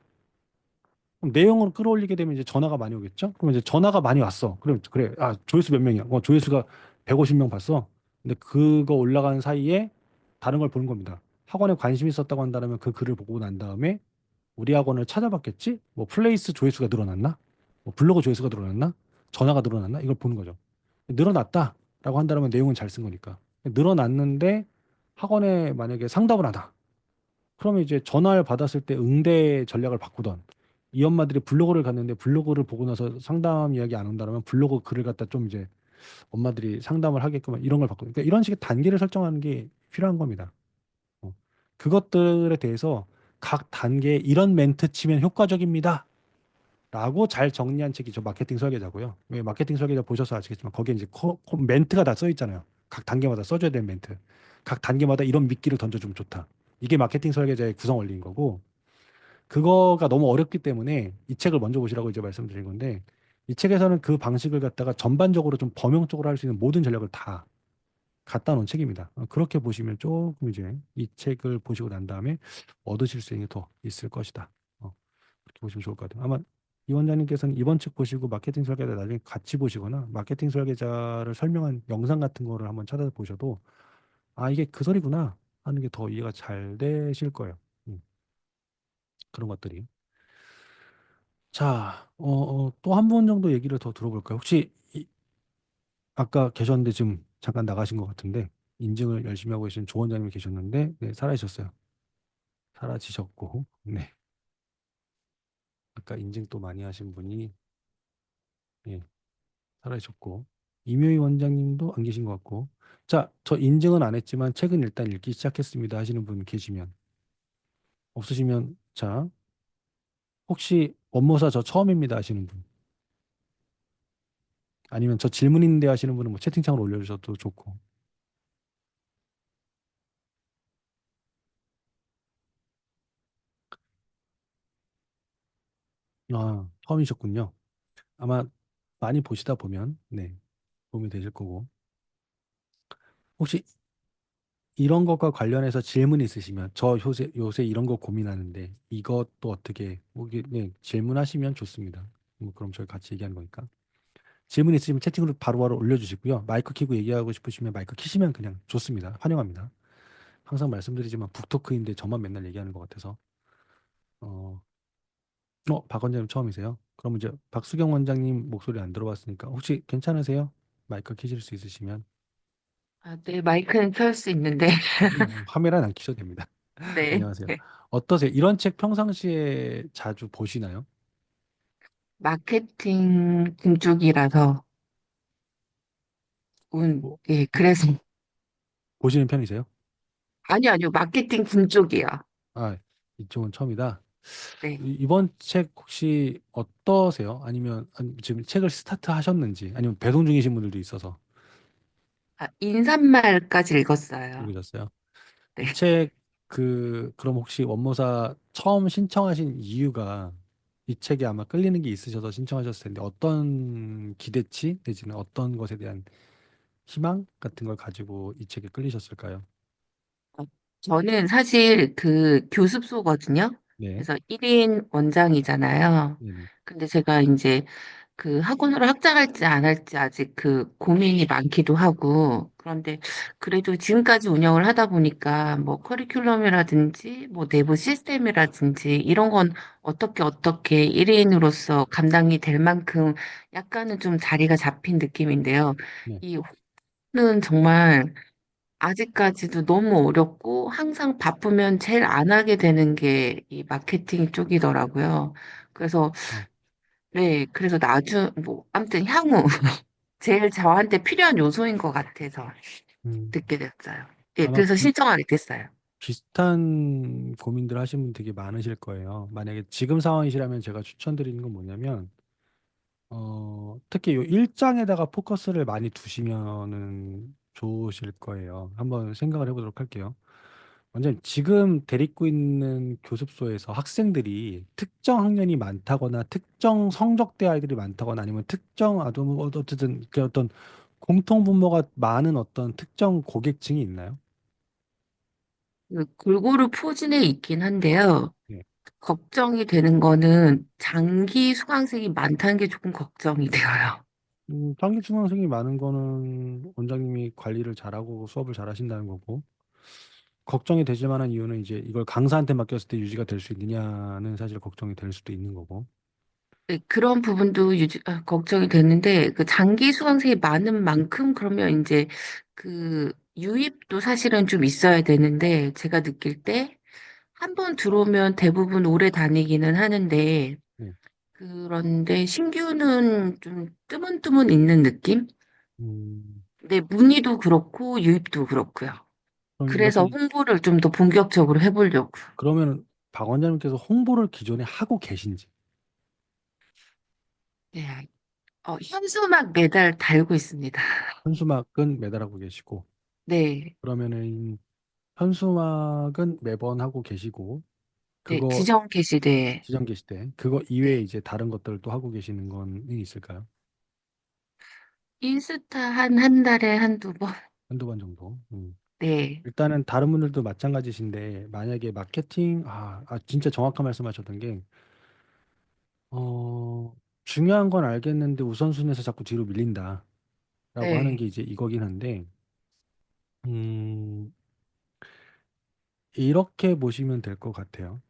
그럼 내용을 끌어올리게 되면 이제 전화가 많이 오겠죠? 그럼 이제 전화가 많이 왔어. 그럼 그래. 아, 조회수 몇 명이야? 조회수가 150명 봤어. 근데 그거 올라가는 사이에 다른 걸 보는 겁니다. 학원에 관심이 있었다고 한다면 그 글을 보고 난 다음에 우리 학원을 찾아봤겠지? 뭐 플레이스 조회수가 늘어났나? 뭐 블로그 조회수가 늘어났나? 전화가 늘어났나? 이걸 보는 거죠. 늘어났다라고 한다면 내용은 잘 쓴 거니까. 늘어났는데 학원에 만약에 상담을 하다. 그러면 이제 전화를 받았을 때 응대 전략을 바꾸던 이 엄마들이 블로그를 갔는데 블로그를 보고 나서 상담 이야기 안 온다면 블로그 글을 갖다 좀 이제 엄마들이 상담을 하게끔 이런 걸 바꾸는 그러니까 이런 식의 단계를 설정하는 게 필요한 겁니다. 어. 그것들에 대해서 각 단계에 이런 멘트 치면 효과적입니다. 라고 잘 정리한 책이 저 마케팅 설계자고요. 왜 마케팅 설계자 보셔서 아시겠지만 거기에 이제 멘트가 다 써 있잖아요. 각 단계마다 써줘야 되는 멘트. 각 단계마다 이런 미끼를 던져주면 좋다. 이게 마케팅 설계자의 구성 원리인 거고 그거가 너무 어렵기 때문에 이 책을 먼저 보시라고 이제 말씀드린 건데 이 책에서는 그 방식을 갖다가 전반적으로 좀 범용적으로 할 수 있는 모든 전략을 다 갖다 놓은 책입니다. 그렇게 보시면 조금 이제 이 책을 보시고 난 다음에 얻으실 수 있는 게 더 있을 것이다. 그렇게 보시면 좋을 것 같아요. 아마 이 원장님께서는 이번 책 보시고 마케팅 설계자 나중에 같이 보시거나 마케팅 설계자를 설명한 영상 같은 거를 한번 찾아보셔도 아, 이게 그 소리구나 하는 게 더 이해가 잘 되실 거예요. 그런 것들이. 자, 또 한 분 정도 얘기를 더 들어볼까요? 혹시 아까 계셨는데 지금 잠깐 나가신 것 같은데 인증을 열심히 하고 계신 조 원장님이 계셨는데 네, 사라지셨어요. 사라지셨고 네. 아까 인증 또 많이 하신 분이 예, 사라지셨고 이묘희 원장님도 안 계신 것 같고 자, 저 인증은 안 했지만 책은 일단 읽기 시작했습니다 하시는 분 계시면 없으시면 자, 혹시 원모사 저 처음입니다 하시는 분 아니면 저 질문 있는데 하시는 분은 뭐 채팅창으로 올려주셔도 좋고 아, 처음이셨군요. 아마 많이 보시다 보면 네, 도움이 되실 거고 혹시 이런 것과 관련해서 질문 있으시면 저 요새 이런 거 고민하는데 이것도 어떻게 뭐 네, 질문하시면 좋습니다. 뭐 그럼 저희 같이 얘기하는 거니까 질문 있으시면 채팅으로 바로바로 올려주시고요. 마이크 켜고 얘기하고 싶으시면 마이크 키시면 그냥 좋습니다. 환영합니다. 항상 말씀드리지만 북토크인데 저만 맨날 얘기하는 것 같아서 어, 박 원장님 처음이세요? 그럼 이제 박수경 원장님 목소리 안 들어봤으니까 혹시 괜찮으세요? 마이크 켜실 수 있으시면 아, 네, 마이크는 켤 수 있는데, 카메라는 안 켜셔도 됩니다. 네. 안녕하세요. 어떠세요? 이런 책 평상시에 자주 보시나요? 마케팅 금쪽이라서, 뭐, 예, 그래서, 보시는 편이세요? 아니요, 마케팅 금쪽이요. 아, 이쪽은 처음이다. 네. 이번 책 혹시 어떠세요? 아니, 지금 책을 스타트 하셨는지, 아니면 배송 중이신 분들도 있어서 아, 인사말까지 읽었어요. 읽으셨어요? 네. 이 책, 그럼 혹시 원모사 처음 신청하신 이유가 이 책에 아마 끌리는 게 있으셔서 신청하셨을 텐데, 어떤 기대치, 내지는 어떤 것에 대한 희망 같은 걸 가지고 이 책에 끌리셨을까요? 어, 저는 사실 그 교습소거든요. 네. 그래서 1인 원장이잖아요. 네네. 근데 제가 이제 그 학원으로 확장할지 안 할지 아직 그 고민이 많기도 하고, 그런데 그래도 지금까지 운영을 하다 보니까 뭐 커리큘럼이라든지 뭐 내부 시스템이라든지 이런 건 어떻게 1인으로서 감당이 될 만큼 약간은 좀 자리가 잡힌 느낌인데요. 네. 이 호는 정말 아직까지도 너무 어렵고 항상 바쁘면 제일 안 하게 되는 게 이 마케팅 쪽이더라고요. 그래서 어, 네, 그래서 뭐, 아무튼 향후, 제일 저한테 필요한 요소인 것 같아서 음, 듣게 됐어요. 예, 아마 그래서 신청하게 됐어요. 비슷한 고민들 하시는 분 되게 많으실 거예요. 만약에 지금 상황이시라면 제가 추천드리는 건 뭐냐면, 특히 요 일장에다가 포커스를 많이 두시면은 좋으실 거예요. 한번 생각을 해보도록 할게요. 완전 지금 데리고 있는 교습소에서 학생들이 특정 학년이 많다거나 특정 성적대 아이들이 많다거나 아니면 특정 어쨌든 그 어떤 공통 분모가 많은 어떤 특정 고객층이 있나요? 그 골고루 포진해 있긴 한데요. 네. 걱정이 되는 거는 장기 수강생이 많다는 게 조금 걱정이 되어요. 단기 충당생이 많은 거는 원장님이 관리를 잘하고 수업을 잘하신다는 거고 걱정이 되실 만한 이유는 이제 이걸 강사한테 맡겼을 때 유지가 될 수 있느냐는 사실 걱정이 될 수도 있는 거고. 네, 그런 부분도 걱정이 됐는데, 그 장기 수강생이 많은 만큼 그러면 이제 그 유입도 사실은 좀 있어야 되는데, 제가 느낄 때 한 번 들어오면 대부분 오래 다니기는 하는데, 네. 그런데 신규는 좀 뜨문뜨문 있는 느낌? 음, 네, 문의도 그렇고 유입도 그렇고요. 그럼 그래서 이렇게 홍보를 좀 더 본격적으로 해보려고. 그러면 박 원장님께서 홍보를 기존에 하고 계신지 네, 현수막 매달 달고 있습니다. 현수막은 매달 하고 계시고 네, 그러면은 현수막은 매번 하고 계시고 네, 그거 지정 게시대. 지정 게시대 그거 이외에 네, 이제 다른 것들도 하고 계시는 건 있을까요? 인스타 한 달에 한두 번. 한두 번 정도. 네, 일단은 다른 분들도 마찬가지신데 만약에 마케팅 진짜 정확한 말씀하셨던 게 중요한 건 알겠는데 우선순위에서 자꾸 뒤로 밀린다라고 하는 네, 게 이제 이거긴 한데 음, 이렇게 보시면 될 것 같아요.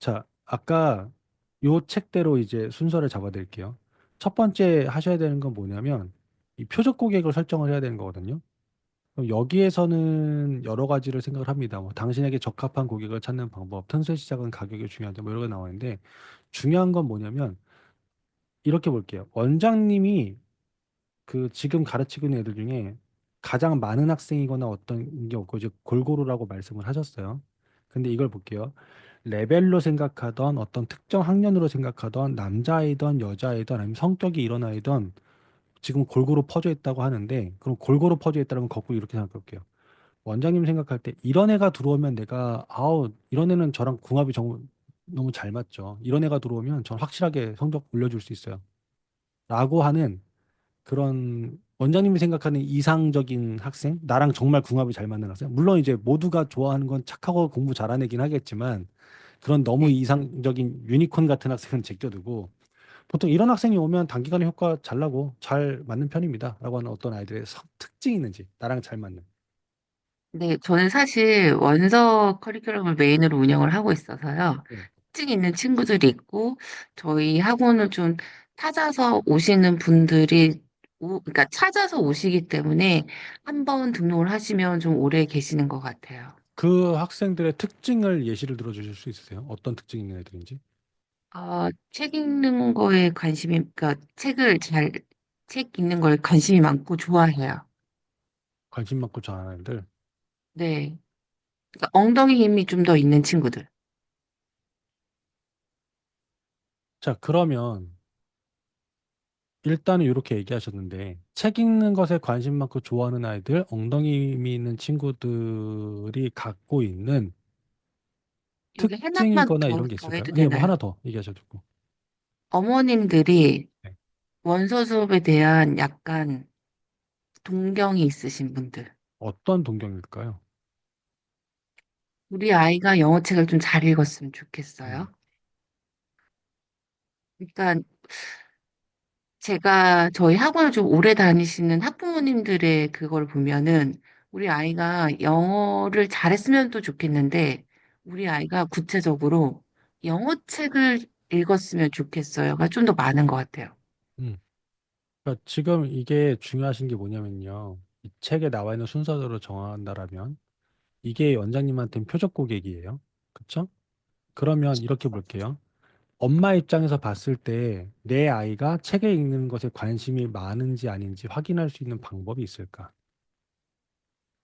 자, 아까 요 책대로 이제 순서를 잡아드릴게요. 첫 번째 하셔야 되는 건 뭐냐면 이 표적 고객을 설정을 해야 되는 거거든요. 그럼 여기에서는 여러 가지를 생각을 합니다. 뭐 당신에게 적합한 고객을 찾는 방법, 턴수의 시작은 가격이 중요하다. 뭐 이런 게 나와 있는데 중요한 건 뭐냐면 이렇게 볼게요. 원장님이 그 지금 가르치고 있는 애들 중에 가장 많은 학생이거나 어떤 게 없고 이제 골고루라고 말씀을 하셨어요. 근데 이걸 볼게요. 레벨로 생각하던 어떤 특정 학년으로 생각하던 남자이던 여자이던 아니면 성격이 이런 아이든 지금 골고루 퍼져 있다고 하는데 그럼 골고루 퍼져 있다면 거꾸로 이렇게 생각해 볼게요. 원장님 생각할 때 이런 애가 들어오면 내가 아우 이런 애는 저랑 궁합이 너무 잘 맞죠. 이런 애가 들어오면 전 확실하게 성적 올려줄 수 있어요. 라고 하는 그런 원장님이 생각하는 이상적인 학생, 나랑 정말 궁합이 잘 맞는 학생. 물론 이제 모두가 좋아하는 건 착하고 공부 잘하는 애긴 하겠지만 그런 너무 네. 이상적인 유니콘 같은 학생은 제껴두고 보통 이런 학생이 오면 단기간에 효과 잘 나고 잘 맞는 편입니다. 라고 하는 어떤 아이들의 특징이 있는지 나랑 잘 맞는. 네, 저는 사실 원서 커리큘럼을 메인으로 운영을 하고 있어서요. 네. 특징 있는 친구들이 있고, 저희 학원을 좀 찾아서 오시는 분들이, 그러니까 찾아서 오시기 때문에 한 번 등록을 하시면 좀 오래 계시는 것 같아요. 그 학생들의 특징을 예시를 들어주실 수 있으세요? 어떤 특징 있는 애들인지? 책 읽는 거에 관심이, 그러니까 책 읽는 거에 관심이 많고 좋아해요. 관심 많고 좋아하는 애들. 네. 그러니까 엉덩이 힘이 좀 더 있는 친구들. 자, 그러면 일단은 이렇게 얘기하셨는데 책 읽는 것에 관심 많고 좋아하는 아이들, 엉덩이 힘이 있는 친구들이 갖고 있는 여기 하나만 특징이거나 이런 게 더 있을까요? 해도 아니, 뭐 되나요? 하나 더 얘기하셔도 되고. 어머님들이 네. 원서 수업에 대한 약간 동경이 있으신 분들. 어떤 동경일까요? 우리 아이가 영어책을 좀 잘 읽었으면 음, 좋겠어요. 그러니까 제가 저희 학원을 좀 오래 다니시는 학부모님들의 그걸 보면은 우리 아이가 영어를 잘했으면 또 좋겠는데 우리 아이가 구체적으로 영어책을 읽었으면 좋겠어요가 좀 더 많은 것 같아요. 음. 그러니까 지금 이게 중요하신 게 뭐냐면요. 이 책에 나와 있는 순서대로 정한다라면 이게 원장님한테는 표적 고객이에요. 그쵸? 그러면 이렇게 볼게요. 엄마 입장에서 봤을 때 내 아이가 책에 읽는 것에 관심이 많은지 아닌지 확인할 수 있는 방법이 있을까?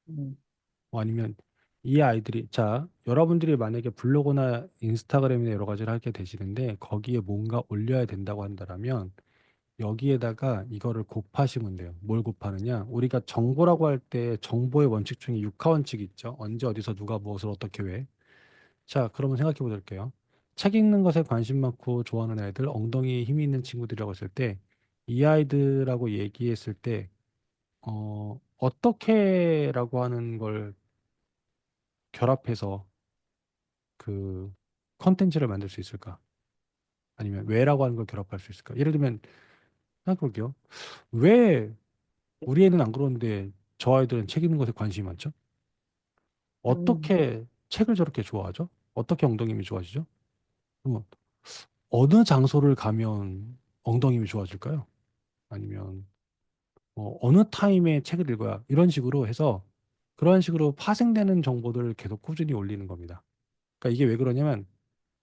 음, 아니면 이 아이들이 자, 여러분들이 만약에 블로그나 인스타그램이나 여러 가지를 하게 되시는데 거기에 뭔가 올려야 된다고 한다면 여기에다가 이거를 곱하시면 돼요. 뭘 곱하느냐? 우리가 정보라고 할 때 정보의 원칙 중에 육하 원칙이 있죠. 언제 어디서 누가 무엇을 어떻게 왜. 자, 그러면 생각해 보실게요. 책 읽는 것에 관심 많고 좋아하는 아이들, 엉덩이에 힘이 있는 친구들이라고 했을 때, 이 아이들하고 얘기했을 때, 어떻게라고 하는 걸 결합해서 그 컨텐츠를 만들 수 있을까? 아니면 왜라고 하는 걸 결합할 수 있을까? 예를 들면, 생각해 볼게요. 왜 우리 애는 안 그러는데 저 아이들은 책 읽는 것에 관심이 많죠? 음, 어떻게 책을 저렇게 좋아하죠? 어떻게 엉덩이 힘이 좋아지죠? 뭐, 어느 장소를 가면 엉덩이 힘이 좋아질까요? 아니면 어느 타임에 책을 읽어야 이런 식으로 해서 그런 식으로 파생되는 정보들을 계속 꾸준히 올리는 겁니다. 그러니까 이게 왜 그러냐면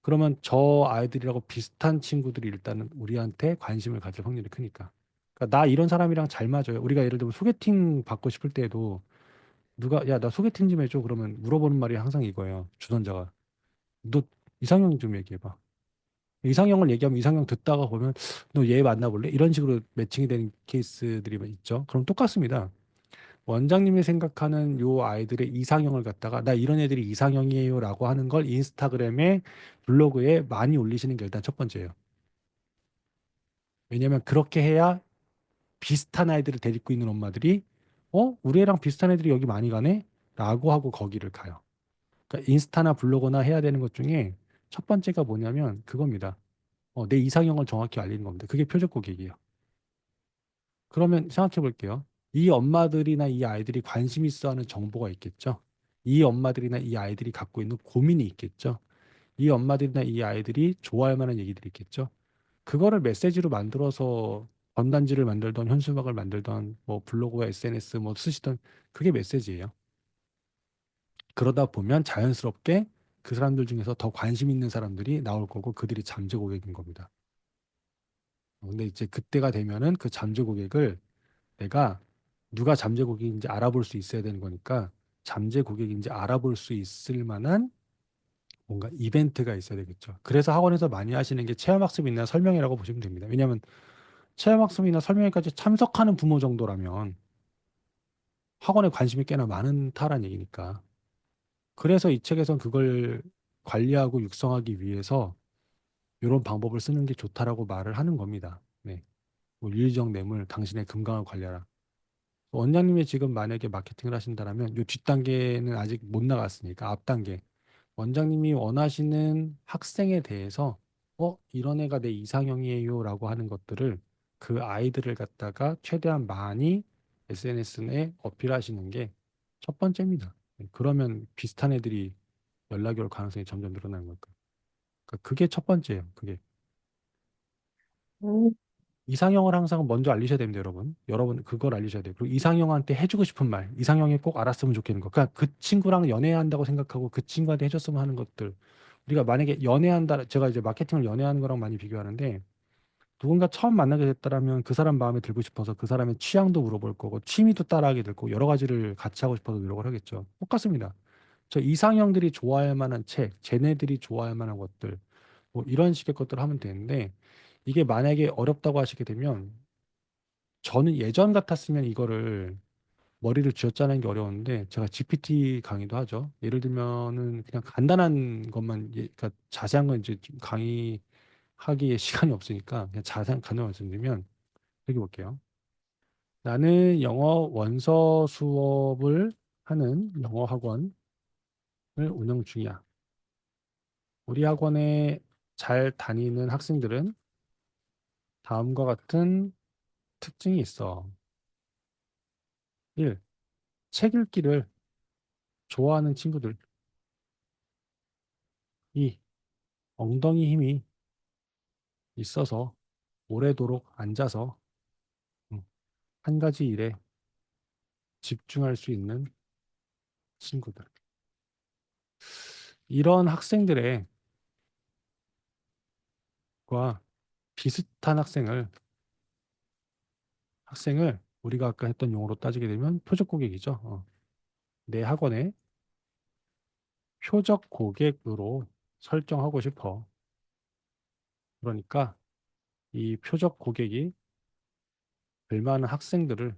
그러면 저 아이들이라고 비슷한 친구들이 일단은 우리한테 관심을 가질 확률이 크니까. 그러니까 나 이런 사람이랑 잘 맞아요. 우리가 예를 들면 소개팅 받고 싶을 때에도 누가 야 나 소개팅 좀 해줘 그러면 물어보는 말이 항상 이거예요. 주선자가 너 이상형 좀 얘기해봐. 이상형을 얘기하면 이상형 듣다가 보면 너 얘 만나볼래? 이런 식으로 매칭이 되는 케이스들이 있죠. 그럼 똑같습니다. 원장님이 생각하는 요 아이들의 이상형을 갖다가 나 이런 애들이 이상형이에요라고 하는 걸 인스타그램에 블로그에 많이 올리시는 게 일단 첫 번째예요. 왜냐하면 그렇게 해야 비슷한 아이들을 데리고 있는 엄마들이 우리 애랑 비슷한 애들이 여기 많이 가네? 라고 하고 거기를 가요. 그러니까 인스타나 블로그나 해야 되는 것 중에 첫 번째가 뭐냐면 그겁니다. 내 이상형을 정확히 알리는 겁니다. 그게 표적 고객이에요. 그러면 생각해 볼게요. 이 엄마들이나 이 아이들이 관심 있어 하는 정보가 있겠죠. 이 엄마들이나 이 아이들이 갖고 있는 고민이 있겠죠. 이 엄마들이나 이 아이들이 좋아할 만한 얘기들이 있겠죠. 그거를 메시지로 만들어서 전단지를 만들던 현수막을 만들던 뭐 블로그와 SNS 뭐 쓰시던 그게 메시지예요. 그러다 보면 자연스럽게 그 사람들 중에서 더 관심 있는 사람들이 나올 거고 그들이 잠재 고객인 겁니다. 근데 이제 그때가 되면은 그 잠재 고객을 내가 누가 잠재 고객인지 알아볼 수 있어야 되는 거니까 잠재 고객인지 알아볼 수 있을 만한 뭔가 이벤트가 있어야 되겠죠. 그래서 학원에서 많이 하시는 게 체험학습이나 설명회라고 보시면 됩니다. 왜냐하면 체험학습이나 설명회까지 참석하는 부모 정도라면 학원에 관심이 꽤나 많은 타란 얘기니까. 그래서 이 책에선 그걸 관리하고 육성하기 위해서 이런 방법을 쓰는 게 좋다라고 말을 하는 겁니다. 네. 뭐 윤리적 뇌물, 당신의 금강을 관리하라. 원장님이 지금 만약에 마케팅을 하신다면 이 뒷단계는 아직 못 나갔으니까 앞 단계. 원장님이 원하시는 학생에 대해서 이런 애가 내 이상형이에요라고 하는 것들을 그 아이들을 갖다가 최대한 많이 SNS에 어필하시는 게 첫 번째입니다. 네, 그러면 비슷한 애들이 연락이 올 가능성이 점점 늘어나는 걸까. 그러니까 그게 첫 번째예요. 그게 음, 이상형을 항상 먼저 알리셔야 됩니다, 여러분. 여러분 그걸 알리셔야 돼요. 그리고 이상형한테 해주고 싶은 말, 이상형이 꼭 알았으면 좋겠는 거. 그러니까 그 친구랑 연애한다고 생각하고 그 친구한테 해줬으면 하는 것들. 우리가 만약에 연애한다, 제가 이제 마케팅을 연애하는 거랑 많이 비교하는데 누군가 처음 만나게 됐다라면 그 사람 마음에 들고 싶어서 그 사람의 취향도 물어볼 거고 취미도 따라하게 될 거고 여러 가지를 같이 하고 싶어서 노력을 하겠죠. 똑같습니다. 저 이상형들이 좋아할 만한 책, 쟤네들이 좋아할 만한 것들, 뭐 이런 식의 것들을 하면 되는데 이게 만약에 어렵다고 하시게 되면 저는 예전 같았으면 이거를 머리를 쥐어짜는 게 어려웠는데 제가 GPT 강의도 하죠. 예를 들면은 그냥 간단한 것만 그러니까 자세한 건 이제 좀 강의하기에 시간이 없으니까 그냥 자세한 간단한 말씀드리면 여기 볼게요. 나는 영어 원서 수업을 하는 영어 학원을 운영 중이야. 우리 학원에 잘 다니는 학생들은 다음과 같은 특징이 있어. 1. 책 읽기를 좋아하는 친구들. 2. 엉덩이 힘이 있어서 오래도록 앉아서 음, 한 가지 일에 집중할 수 있는 친구들. 이런 학생들과 비슷한 학생을 우리가 아까 했던 용어로 따지게 되면 표적 고객이죠. 내 학원에 표적 고객으로 설정하고 싶어. 그러니까 이 표적 고객이 될 만한 학생들을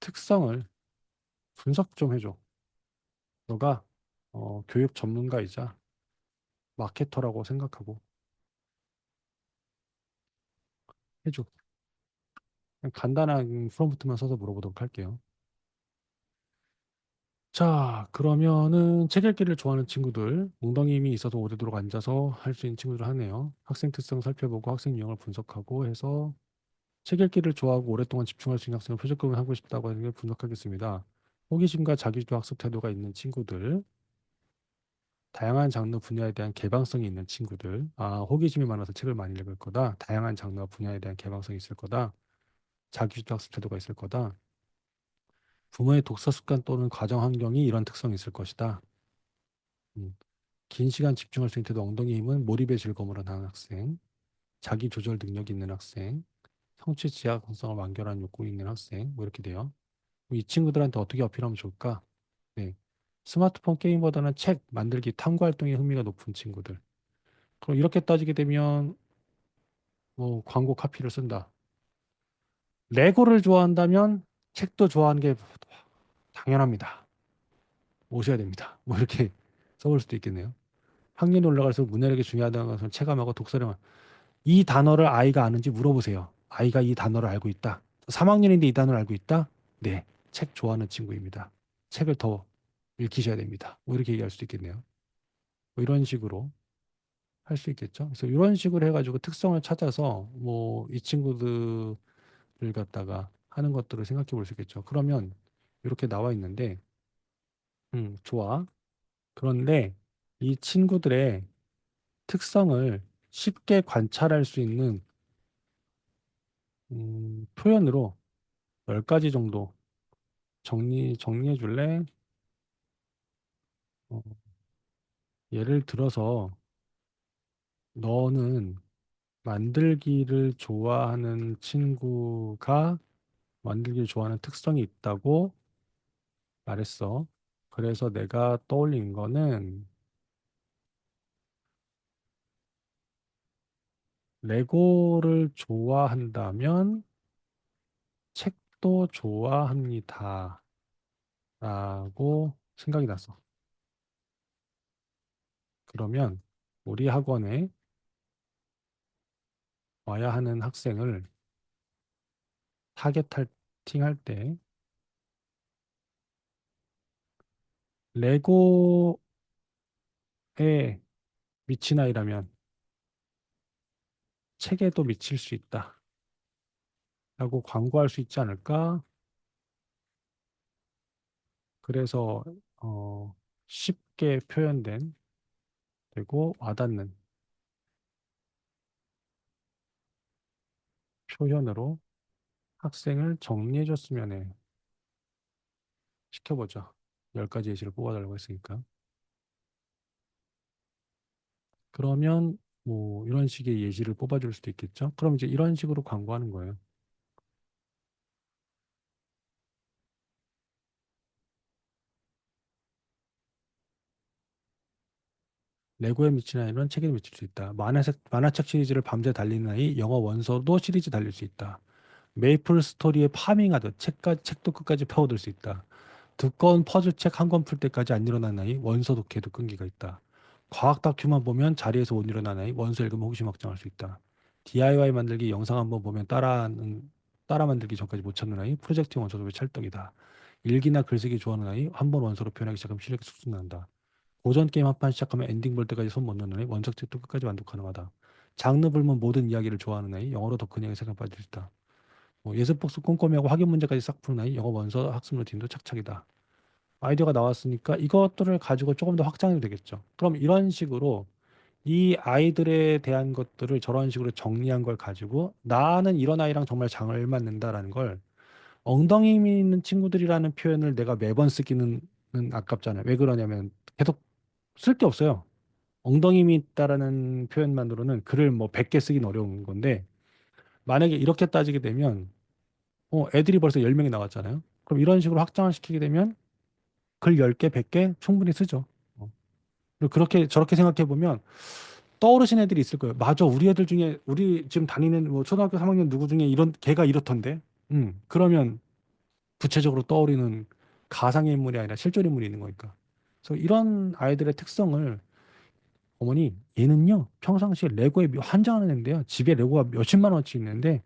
특성을 분석 좀 해줘. 너가 교육 전문가이자 마케터라고 생각하고 해줘. 그냥 간단한 프롬프트만 써서 물어보도록 할게요. 자, 그러면은 책 읽기를 좋아하는 친구들, 엉덩이 힘이 있어서 오래도록 앉아서 할 수 있는 친구들 하네요. 학생 특성 살펴보고 학생 유형을 분석하고 해서 책 읽기를 좋아하고 오랫동안 집중할 수 있는 학생을 표적금을 하고 싶다고 하는 걸 분석하겠습니다. 호기심과 자기주도 학습 태도가 있는 친구들, 다양한 장르 분야에 대한 개방성이 있는 친구들, 호기심이 많아서 책을 많이 읽을 거다. 다양한 장르와 분야에 대한 개방성이 있을 거다. 자기주도 학습 태도가 있을 거다. 부모의 독서 습관 또는 가정 환경이 이런 특성이 있을 것이다. 음, 긴 시간 집중할 수 있는 태도, 엉덩이 힘은 몰입의 즐거움을 하는 학생, 자기 조절 능력이 있는 학생, 성취 지향성을 완결한 욕구 있는 학생, 뭐 이렇게 돼요. 이 친구들한테 어떻게 어필하면 좋을까? 네. 스마트폰 게임보다는 책 만들기 탐구 활동에 흥미가 높은 친구들. 그럼 이렇게 따지게 되면 뭐 광고 카피를 쓴다. 레고를 좋아한다면 책도 좋아하는 게 당연합니다. 오셔야 됩니다. 뭐 이렇게 써볼 수도 있겠네요. 학년이 올라갈수록 문해력이 중요하다는 것을 체감하고 독서량을 이 단어를 아이가 아는지 물어보세요. 아이가 이 단어를 알고 있다. 3학년인데 이 단어를 알고 있다? 네. 책 좋아하는 친구입니다. 책을 더 읽히셔야 됩니다. 뭐 이렇게 얘기할 수도 있겠네요. 뭐 이런 식으로 할 수 있겠죠. 그래서 이런 식으로 해가지고 특성을 찾아서 뭐 이 친구들을 갖다가 하는 것들을 생각해 볼 수 있겠죠. 그러면 이렇게 나와 있는데, 좋아. 그런데 이 친구들의 특성을 쉽게 관찰할 수 있는 표현으로 10가지 정도 정리해 줄래? 어, 예를 들어서 너는 만들기를 좋아하는 친구가 만들기를 좋아하는 특성이 있다고 말했어. 그래서 내가 떠올린 거는 레고를 좋아한다면 책도 좋아합니다. 라고 생각이 났어. 그러면 우리 학원에 와야 하는 학생을 타겟 탈팅할 때 레고에 미친 아이라면 책에도 미칠 수 있다. 라고 광고할 수 있지 않을까? 그래서 어, 쉽게 표현된 되고 와닿는 표현으로 학생을 정리해 줬으면 해. 시켜보자. 10가지 예시를 뽑아달라고 했으니까. 그러면 뭐 이런 식의 예시를 뽑아줄 수도 있겠죠. 그럼 이제 이런 식으로 광고하는 거예요. 레고에 미친 아이는 책에 미칠 수 있다. 만화책 시리즈를 밤새 달리는 아이, 영어 원서도 시리즈 달릴 수 있다. 메이플 스토리에 파밍하듯 책도 끝까지 파고들 수 있다. 두꺼운 퍼즐책 한 권 풀 때까지 안 일어난 아이, 원서 독해도 끈기가 있다. 과학 다큐만 보면 자리에서 못 일어난 아이, 원서 읽으면 호기심 확장할 수 있다. DIY 만들기 영상 한번 보면 따라 만들기 전까지 못 참는 아이, 프로젝트 원서도 왜 찰떡이다. 일기나 글쓰기 좋아하는 아이, 한 번 원서로 표현하기 시작하면 실력이 쑥쑥 난다. 고전 게임 한 판 시작하면 엔딩 볼 때까지 손 못 놓는 아이, 원작책도 끝까지 완독 가능하다. 장르 불문 모든 이야기를 좋아하는 아이, 영어로 더 그냥 생각 빠질 수 있다. 예습 복습 꼼꼼히 하고 확인 문제까지 싹 푸는 아이, 영어 원서 학습 루틴도 착착이다. 아이디어가 나왔으니까 이것들을 가지고 조금 더 확장해도 되겠죠. 그럼 이런 식으로 이 아이들에 대한 것들을 저런 식으로 정리한 걸 가지고 나는 이런 아이랑 정말 잘 맞는다라는 걸 엉덩이 있는 친구들이라는 표현을 내가 매번 쓰기는 아깝잖아요. 왜 그러냐면 계속 쓸 게 없어요. 엉덩이 있다라는 표현만으로는 글을 뭐 100개 쓰긴 어려운 건데 만약에 이렇게 따지게 되면 애들이 벌써 10명이 나왔잖아요. 그럼 이런 식으로 확장을 시키게 되면 글 10개, 100개 충분히 쓰죠. 어. 그리고 그렇게 저렇게 생각해 보면 떠오르신 애들이 있을 거예요. 맞아. 우리 애들 중에 우리 지금 다니는 뭐 초등학교 3학년 누구 중에 이런 걔가 이렇던데. 그러면 구체적으로 떠오르는 가상의 인물이 아니라 실존 인물이 있는 거니까. 그래서 이런 아이들의 특성을 어머니 얘는요 평상시에 레고에 환장하는 애인데요. 집에 레고가 몇십만 원치 있는데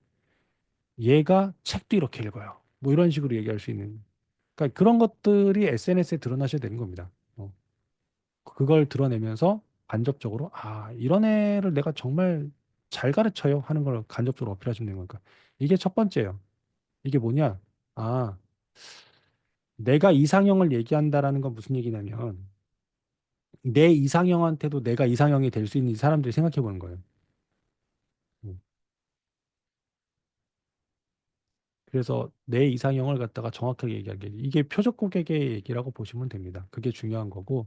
얘가 책도 이렇게 읽어요. 뭐 이런 식으로 얘기할 수 있는. 그러니까 그런 것들이 SNS에 드러나셔야 되는 겁니다. 그걸 드러내면서 간접적으로 이런 애를 내가 정말 잘 가르쳐요 하는 걸 간접적으로 어필하시면 되는 거니까 이게 첫 번째예요. 이게 뭐냐? 아, 내가 이상형을 얘기한다라는 건 무슨 얘기냐면 내 이상형한테도 내가 이상형이 될 수 있는 사람들이 생각해 보는 거예요. 음. 그래서 내 이상형을 갖다가 정확하게 얘기하게 이게 표적 고객의 얘기라고 보시면 됩니다. 그게 중요한 거고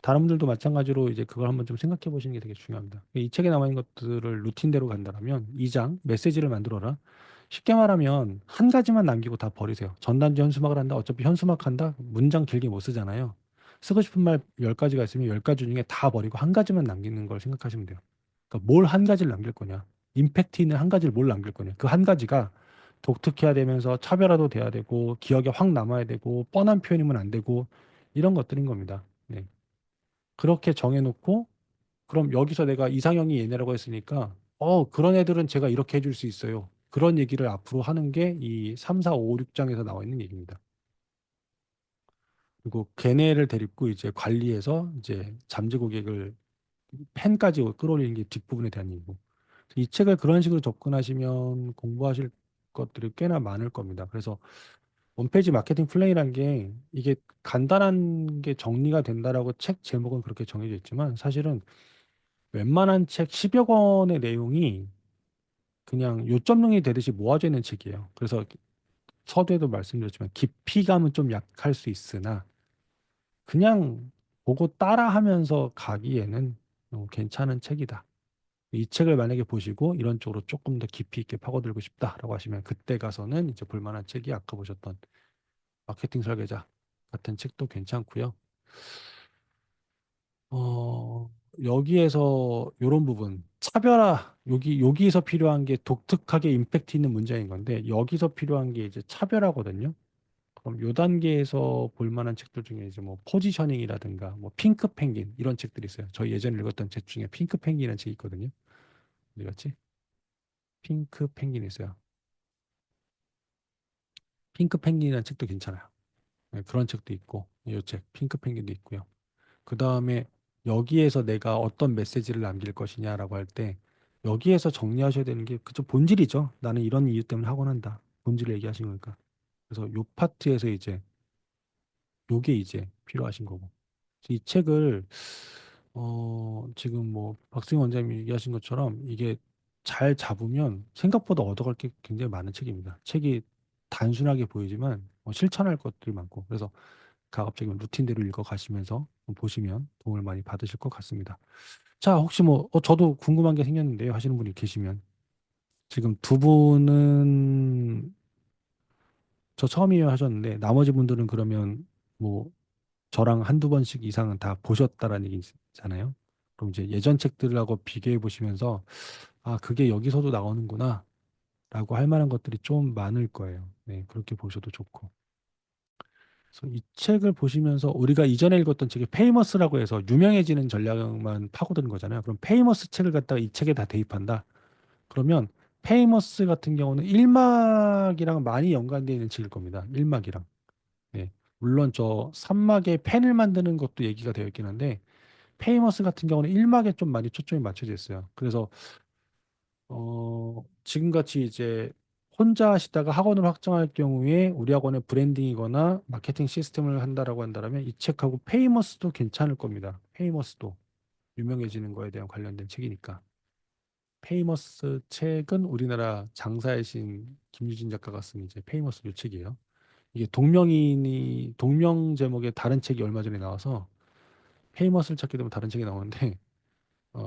다른 분들도 마찬가지로 이제 그걸 한번 좀 생각해 보시는 게 되게 중요합니다. 이 책에 나와 있는 것들을 루틴대로 간다면 2장 메시지를 만들어라. 쉽게 말하면 한 가지만 남기고 다 버리세요. 전단지 현수막을 한다. 어차피 현수막 한다. 문장 길게 못 쓰잖아요. 쓰고 싶은 말 10가지가 있으면 10가지 중에 다 버리고 한 가지만 남기는 걸 생각하시면 돼요. 그러니까 뭘 한 가지를 남길 거냐. 임팩트 있는 한 가지를 뭘 남길 거냐. 그 한 가지가 독특해야 되면서 차별화도 돼야 되고 기억에 확 남아야 되고 뻔한 표현이면 안 되고 이런 것들인 겁니다. 네. 그렇게 정해놓고 그럼 여기서 내가 이상형이 얘네라고 했으니까 그런 애들은 제가 이렇게 해줄 수 있어요. 그런 얘기를 앞으로 하는 게 이 3, 4, 5, 6장에서 나와 있는 얘기입니다. 그리고 걔네를 데리고 이제 관리해서 이제 잠재 고객을 팬까지 끌어올리는 게 뒷부분에 대한 얘기고 이 책을 그런 식으로 접근하시면 공부하실 것들이 꽤나 많을 겁니다. 그래서 홈페이지 마케팅 플레이라는 게 이게 간단한 게 정리가 된다라고 책 제목은 그렇게 정해져 있지만 사실은 웬만한 책 10여 권의 내용이 그냥 요점령이 되듯이 모아져 있는 책이에요. 그래서 서두에도 말씀드렸지만 깊이감은 좀 약할 수 있으나 그냥 보고 따라하면서 가기에는 괜찮은 책이다. 이 책을 만약에 보시고 이런 쪽으로 조금 더 깊이 있게 파고들고 싶다라고 하시면 그때 가서는 이제 볼만한 책이 아까 보셨던 마케팅 설계자 같은 책도 괜찮고요. 여기에서 이런 부분 차별화 여기에서 필요한 게 독특하게 임팩트 있는 문장인 건데 여기서 필요한 게 이제 차별화거든요. 그럼 요 단계에서 볼 만한 책들 중에 이제 뭐 포지셔닝이라든가 뭐 핑크 펭귄 이런 책들이 있어요. 저희 예전에 읽었던 책 중에 핑크 펭귄이라는 책이 있거든요. 어디 갔지? 핑크 펭귄이 있어요. 핑크 펭귄이라는 책도 괜찮아요. 네, 그런 책도 있고 이 책 핑크 펭귄도 있고요. 그 다음에 여기에서 내가 어떤 메시지를 남길 것이냐라고 할 때 여기에서 정리하셔야 되는 게 그저 본질이죠. 나는 이런 이유 때문에 학원 한다. 본질을 얘기하신 거니까. 그래서 요 파트에서 이제 요게 이제 필요하신 거고. 이 책을 지금 뭐 박승희 원장님이 얘기하신 것처럼 이게 잘 잡으면 생각보다 얻어갈 게 굉장히 많은 책입니다. 책이 단순하게 보이지만 실천할 것들이 많고 그래서 가급적이면 루틴대로 읽어 가시면서 보시면 도움을 많이 받으실 것 같습니다. 자, 혹시 뭐 저도 궁금한 게 생겼는데요. 하시는 분이 계시면 지금 두 분은 저 처음이에요 하셨는데 나머지 분들은 그러면 뭐 저랑 한두 번씩 이상은 다 보셨다라는 얘기잖아요. 그럼 이제 예전 책들하고 비교해 보시면서 아, 그게 여기서도 나오는구나 라고 할 만한 것들이 좀 많을 거예요. 네, 그렇게 보셔도 좋고. 그래서 이 책을 보시면서 우리가 이전에 읽었던 책이 페이머스라고 해서 유명해지는 전략만 파고드는 거잖아요. 그럼 페이머스 책을 갖다가 이 책에 다 대입한다. 그러면 페이머스 같은 경우는 1막이랑 많이 연관되어 있는 책일 겁니다. 1막이랑. 네. 물론 저 3막에 펜을 만드는 것도 얘기가 되어 있긴 한데 페이머스 같은 경우는 1막에 좀 많이 초점이 맞춰져 있어요. 그래서 지금같이 이제 혼자 하시다가 학원을 확장할 경우에 우리 학원의 브랜딩이거나 마케팅 시스템을 한다라고 한다면 이 책하고 페이머스도 괜찮을 겁니다. 페이머스도 유명해지는 거에 대한 관련된 책이니까. 페이머스 책은 우리나라 장사의 신 김유진 작가가 쓴 이제 페이머스 요 책이에요. 이게 동명 제목의 다른 책이 얼마 전에 나와서 페이머스를 찾게 되면 다른 책이 나오는데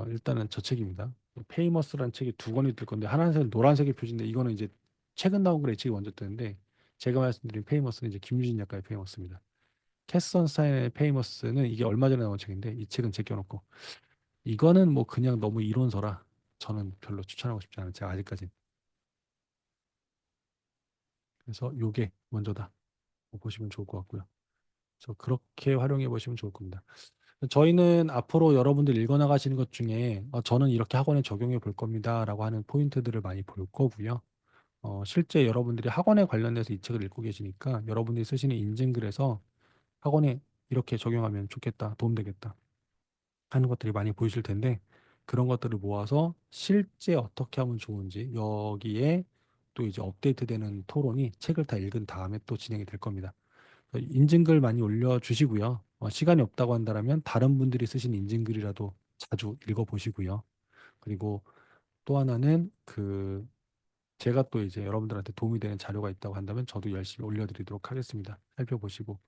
일단은 저 책입니다. 페이머스라는 책이 두 권이 들 건데 하나는 노란색의 표지인데 이거는 이제 최근 나온 거래 책이 먼저 뜨는데 제가 말씀드린 페이머스는 이제 김유진 작가의 페이머스입니다. 캐선스타인의 페이머스는 이게 얼마 전에 나온 책인데 이 책은 제껴놓고 이거는 뭐 그냥 너무 이론서라 저는 별로 추천하고 싶지 않아요. 제가 아직까지. 그래서 요게 먼저다. 보시면 좋을 것 같고요. 그래서 그렇게 활용해 보시면 좋을 겁니다. 저희는 앞으로 여러분들 읽어 나가시는 것 중에 저는 이렇게 학원에 적용해 볼 겁니다라고 하는 포인트들을 많이 볼 거고요. 실제 여러분들이 학원에 관련돼서 이 책을 읽고 계시니까 여러분들이 쓰시는 인증글에서 학원에 이렇게 적용하면 좋겠다, 도움되겠다 하는 것들이 많이 보이실 텐데 그런 것들을 모아서 실제 어떻게 하면 좋은지 여기에 또 이제 업데이트되는 토론이 책을 다 읽은 다음에 또 진행이 될 겁니다. 인증글 많이 올려주시고요. 시간이 없다고 한다면 다른 분들이 쓰신 인증글이라도 자주 읽어보시고요. 그리고 또 하나는 제가 또 이제 여러분들한테 도움이 되는 자료가 있다고 한다면 저도 열심히 올려드리도록 하겠습니다. 살펴보시고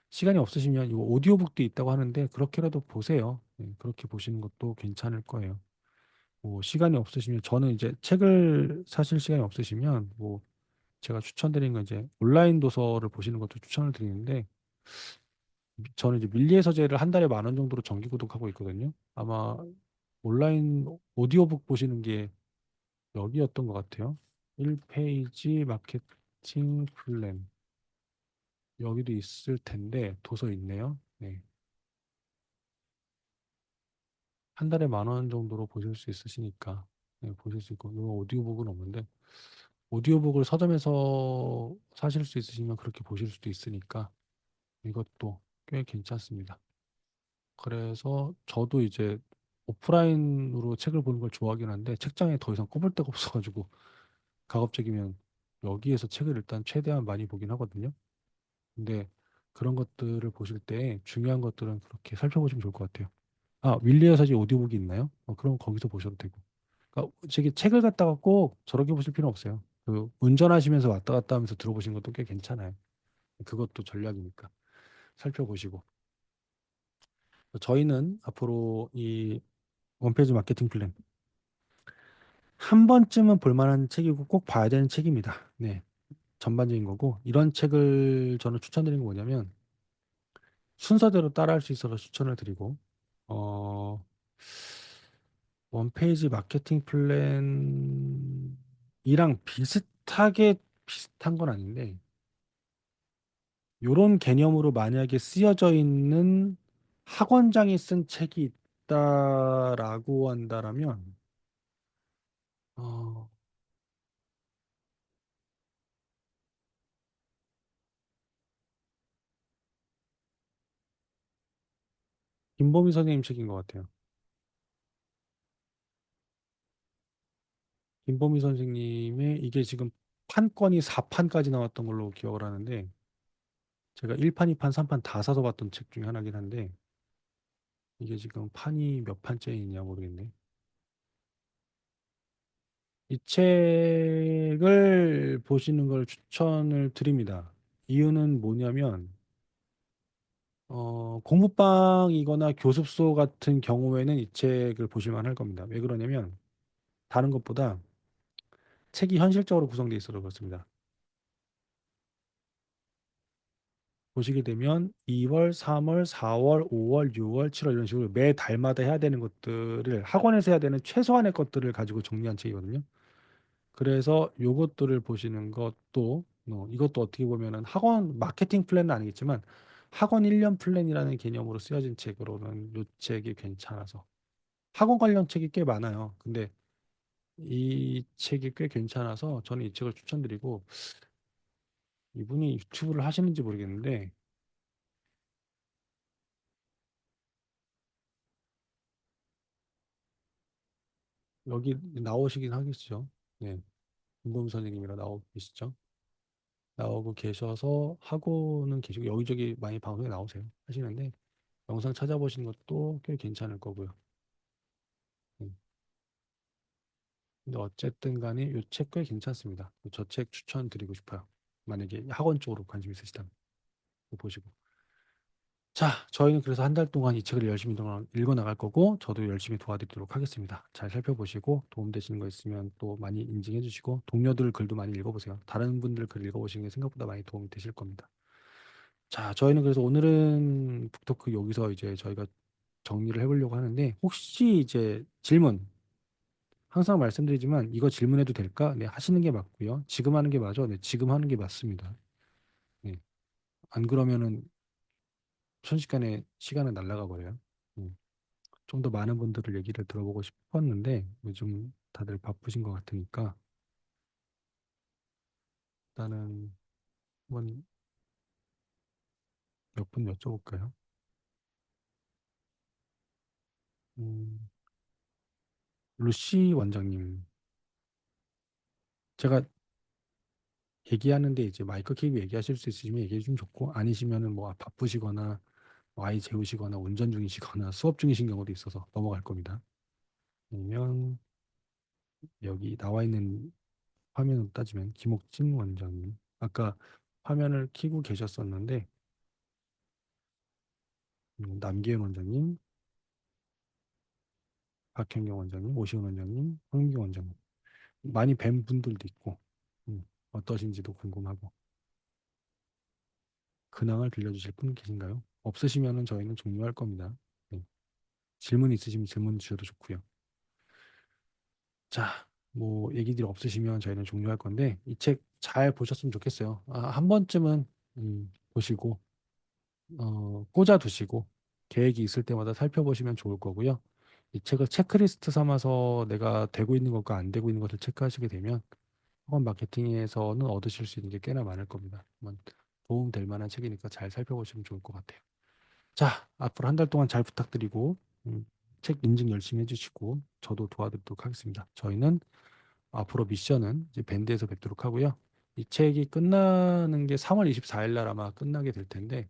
시간이 없으시면 이 오디오북도 있다고 하는데 그렇게라도 보세요. 네, 그렇게 보시는 것도 괜찮을 거예요. 뭐 시간이 없으시면 저는 이제 책을 사실 시간이 없으시면 뭐 제가 추천드리는 건 이제 온라인 도서를 보시는 것도 추천을 드리는데 저는 이제 밀리의 서재를 한 달에 10,000원 정도로 정기 구독하고 있거든요. 아마 온라인 오디오북 보시는 게 여기였던 것 같아요. 1페이지 마케팅 플랜. 여기도 있을 텐데 도서 있네요. 네. 한 달에 10,000원 정도로 보실 수 있으시니까 네, 보실 수 있고 이 오디오북은 없는데 오디오북을 서점에서 사실 수 있으시면 그렇게 보실 수도 있으니까 이것도 꽤 괜찮습니다. 그래서 저도 이제 오프라인으로 책을 보는 걸 좋아하긴 한데 책장에 더 이상 꼽을 데가 없어가지고 가급적이면 여기에서 책을 일단 최대한 많이 보긴 하거든요. 근데 그런 것들을 보실 때 중요한 것들은 그렇게 살펴보시면 좋을 것 같아요. 아, 윌리엄 서지 오디오북이 있나요? 그럼 거기서 보셔도 되고. 그러니까 저기 책을 갖다가 꼭 저렇게 보실 필요는 없어요. 그 운전하시면서 왔다 갔다 하면서 들어보시는 것도 꽤 괜찮아요. 그것도 전략이니까 살펴보시고. 저희는 앞으로 이 원페이지 마케팅 플랜 한 번쯤은 볼 만한 책이고 꼭 봐야 되는 책입니다. 네. 전반적인 거고 이런 책을 저는 추천드리는 게 뭐냐면 순서대로 따라할 수 있어서 추천을 드리고 어 원페이지 마케팅 플랜이랑 비슷하게 비슷한 건 아닌데 요런 개념으로 만약에 쓰여져 있는 학원장이 쓴 책이 있다라고 한다라면 어, 김보미 선생님 책인 것 같아요. 김보미 선생님의 이게 지금 판권이 4판까지 나왔던 걸로 기억을 하는데 제가 1판, 2판, 3판 다 사서 봤던 책 중에 하나긴 한데 이게 지금 판이 몇 판째 있냐 모르겠네. 이 책을 보시는 걸 추천을 드립니다. 이유는 뭐냐면 공부방이거나 교습소 같은 경우에는 이 책을 보실 만할 겁니다. 왜 그러냐면 다른 것보다 책이 현실적으로 구성되어 있어서 그렇습니다. 보시게 되면 2월, 3월, 4월, 5월, 6월, 7월 이런 식으로 매 달마다 해야 되는 것들을 학원에서 해야 되는 최소한의 것들을 가지고 정리한 책이거든요. 그래서 요것들을 보시는 것도 이것도 어떻게 보면은 학원 마케팅 플랜은 아니겠지만 학원 1년 플랜이라는 개념으로 쓰여진 책으로는 요 책이 괜찮아서 학원 관련 책이 꽤 많아요. 근데 이 책이 꽤 괜찮아서 저는 이 책을 추천드리고 이분이 유튜브를 하시는지 모르겠는데 여기 나오시긴 하겠죠. 네, 김범 선생님이랑 나오고 계시죠. 나오고 계셔서 하고는 계시고 여기저기 많이 방송에 나오세요. 하시는데 영상 찾아보시는 것도 꽤 괜찮을 거고요. 음. 근데 어쨌든 간에 이 책 꽤 괜찮습니다. 저 책 추천드리고 싶어요. 만약에 학원 쪽으로 관심 있으시다면 이거 보시고. 자, 저희는 그래서 한 달 동안 이 책을 열심히 읽어 나갈 거고 저도 열심히 도와드리도록 하겠습니다. 잘 살펴보시고 도움되시는 거 있으면 또 많이 인증해 주시고 동료들 글도 많이 읽어보세요. 다른 분들 글 읽어보시는 게 생각보다 많이 도움이 되실 겁니다. 자, 저희는 그래서 오늘은 북토크 여기서 이제 저희가 정리를 해보려고 하는데 혹시 이제 질문 항상 말씀드리지만 이거 질문해도 될까? 네, 하시는 게 맞고요. 지금 하는 게 맞아? 네, 지금 하는 게 맞습니다. 네, 안 그러면은 순식간에 시간은 날아가 버려요. 좀 더 많은 분들을 얘기를 들어보고 싶었는데 요즘 다들 바쁘신 것 같으니까 일단은 한번 몇 분 여쭤볼까요? 음, 루시 원장님, 제가 얘기하는데 이제 마이크 켜고 얘기하실 수 있으시면 얘기해 주면 좋고 아니시면은 뭐 바쁘시거나 뭐 아이 재우시거나 운전 중이시거나 수업 중이신 경우도 있어서 넘어갈 겁니다. 아니면 여기 나와 있는 화면으로 따지면 김옥진 원장님, 아까 화면을 켜고 계셨었는데 남기현 원장님, 박현경 원장님, 오시훈 원장님, 황민경 원장님 많이 뵌 분들도 있고 어떠신지도 궁금하고 근황을 들려주실 분 계신가요? 없으시면은 저희는 종료할 겁니다. 네. 질문 있으시면 질문 주셔도 좋고요. 자, 뭐 얘기들이 없으시면 저희는 종료할 건데 이 책 잘 보셨으면 좋겠어요. 한 번쯤은 보시고 꽂아 두시고 계획이 있을 때마다 살펴보시면 좋을 거고요. 이 책을 체크리스트 삼아서 내가 되고 있는 것과 안 되고 있는 것을 체크하시게 되면 학원 마케팅에서는 얻으실 수 있는 게 꽤나 많을 겁니다. 한번 도움 될 만한 책이니까 잘 살펴보시면 좋을 것 같아요. 자, 앞으로 한 달 동안 잘 부탁드리고 책 인증 열심히 해주시고 저도 도와드리도록 하겠습니다. 저희는 앞으로 미션은 이제 밴드에서 뵙도록 하고요. 이 책이 끝나는 게 3월 24일 날 아마 끝나게 될 텐데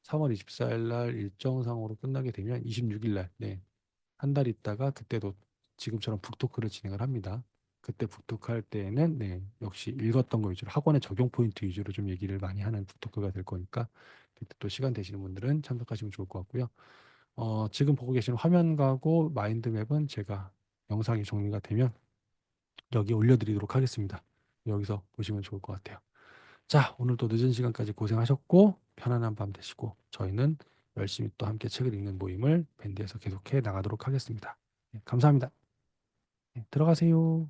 3월 24일 날 일정상으로 끝나게 되면 26일 날, 네, 한 달 있다가 그때도 지금처럼 북토크를 진행을 합니다. 그때 북토크할 때에는 네, 역시 읽었던 거 위주로 학원의 적용 포인트 위주로 좀 얘기를 많이 하는 북토크가 될 거니까 그때 또 시간 되시는 분들은 참석하시면 좋을 것 같고요. 지금 보고 계시는 화면하고 마인드맵은 제가 영상이 정리가 되면 여기 올려드리도록 하겠습니다. 여기서 보시면 좋을 것 같아요. 자, 오늘도 늦은 시간까지 고생하셨고 편안한 밤 되시고 저희는 열심히 또 함께 책을 읽는 모임을 밴드에서 계속해 나가도록 하겠습니다. 네, 감사합니다. 네, 들어가세요.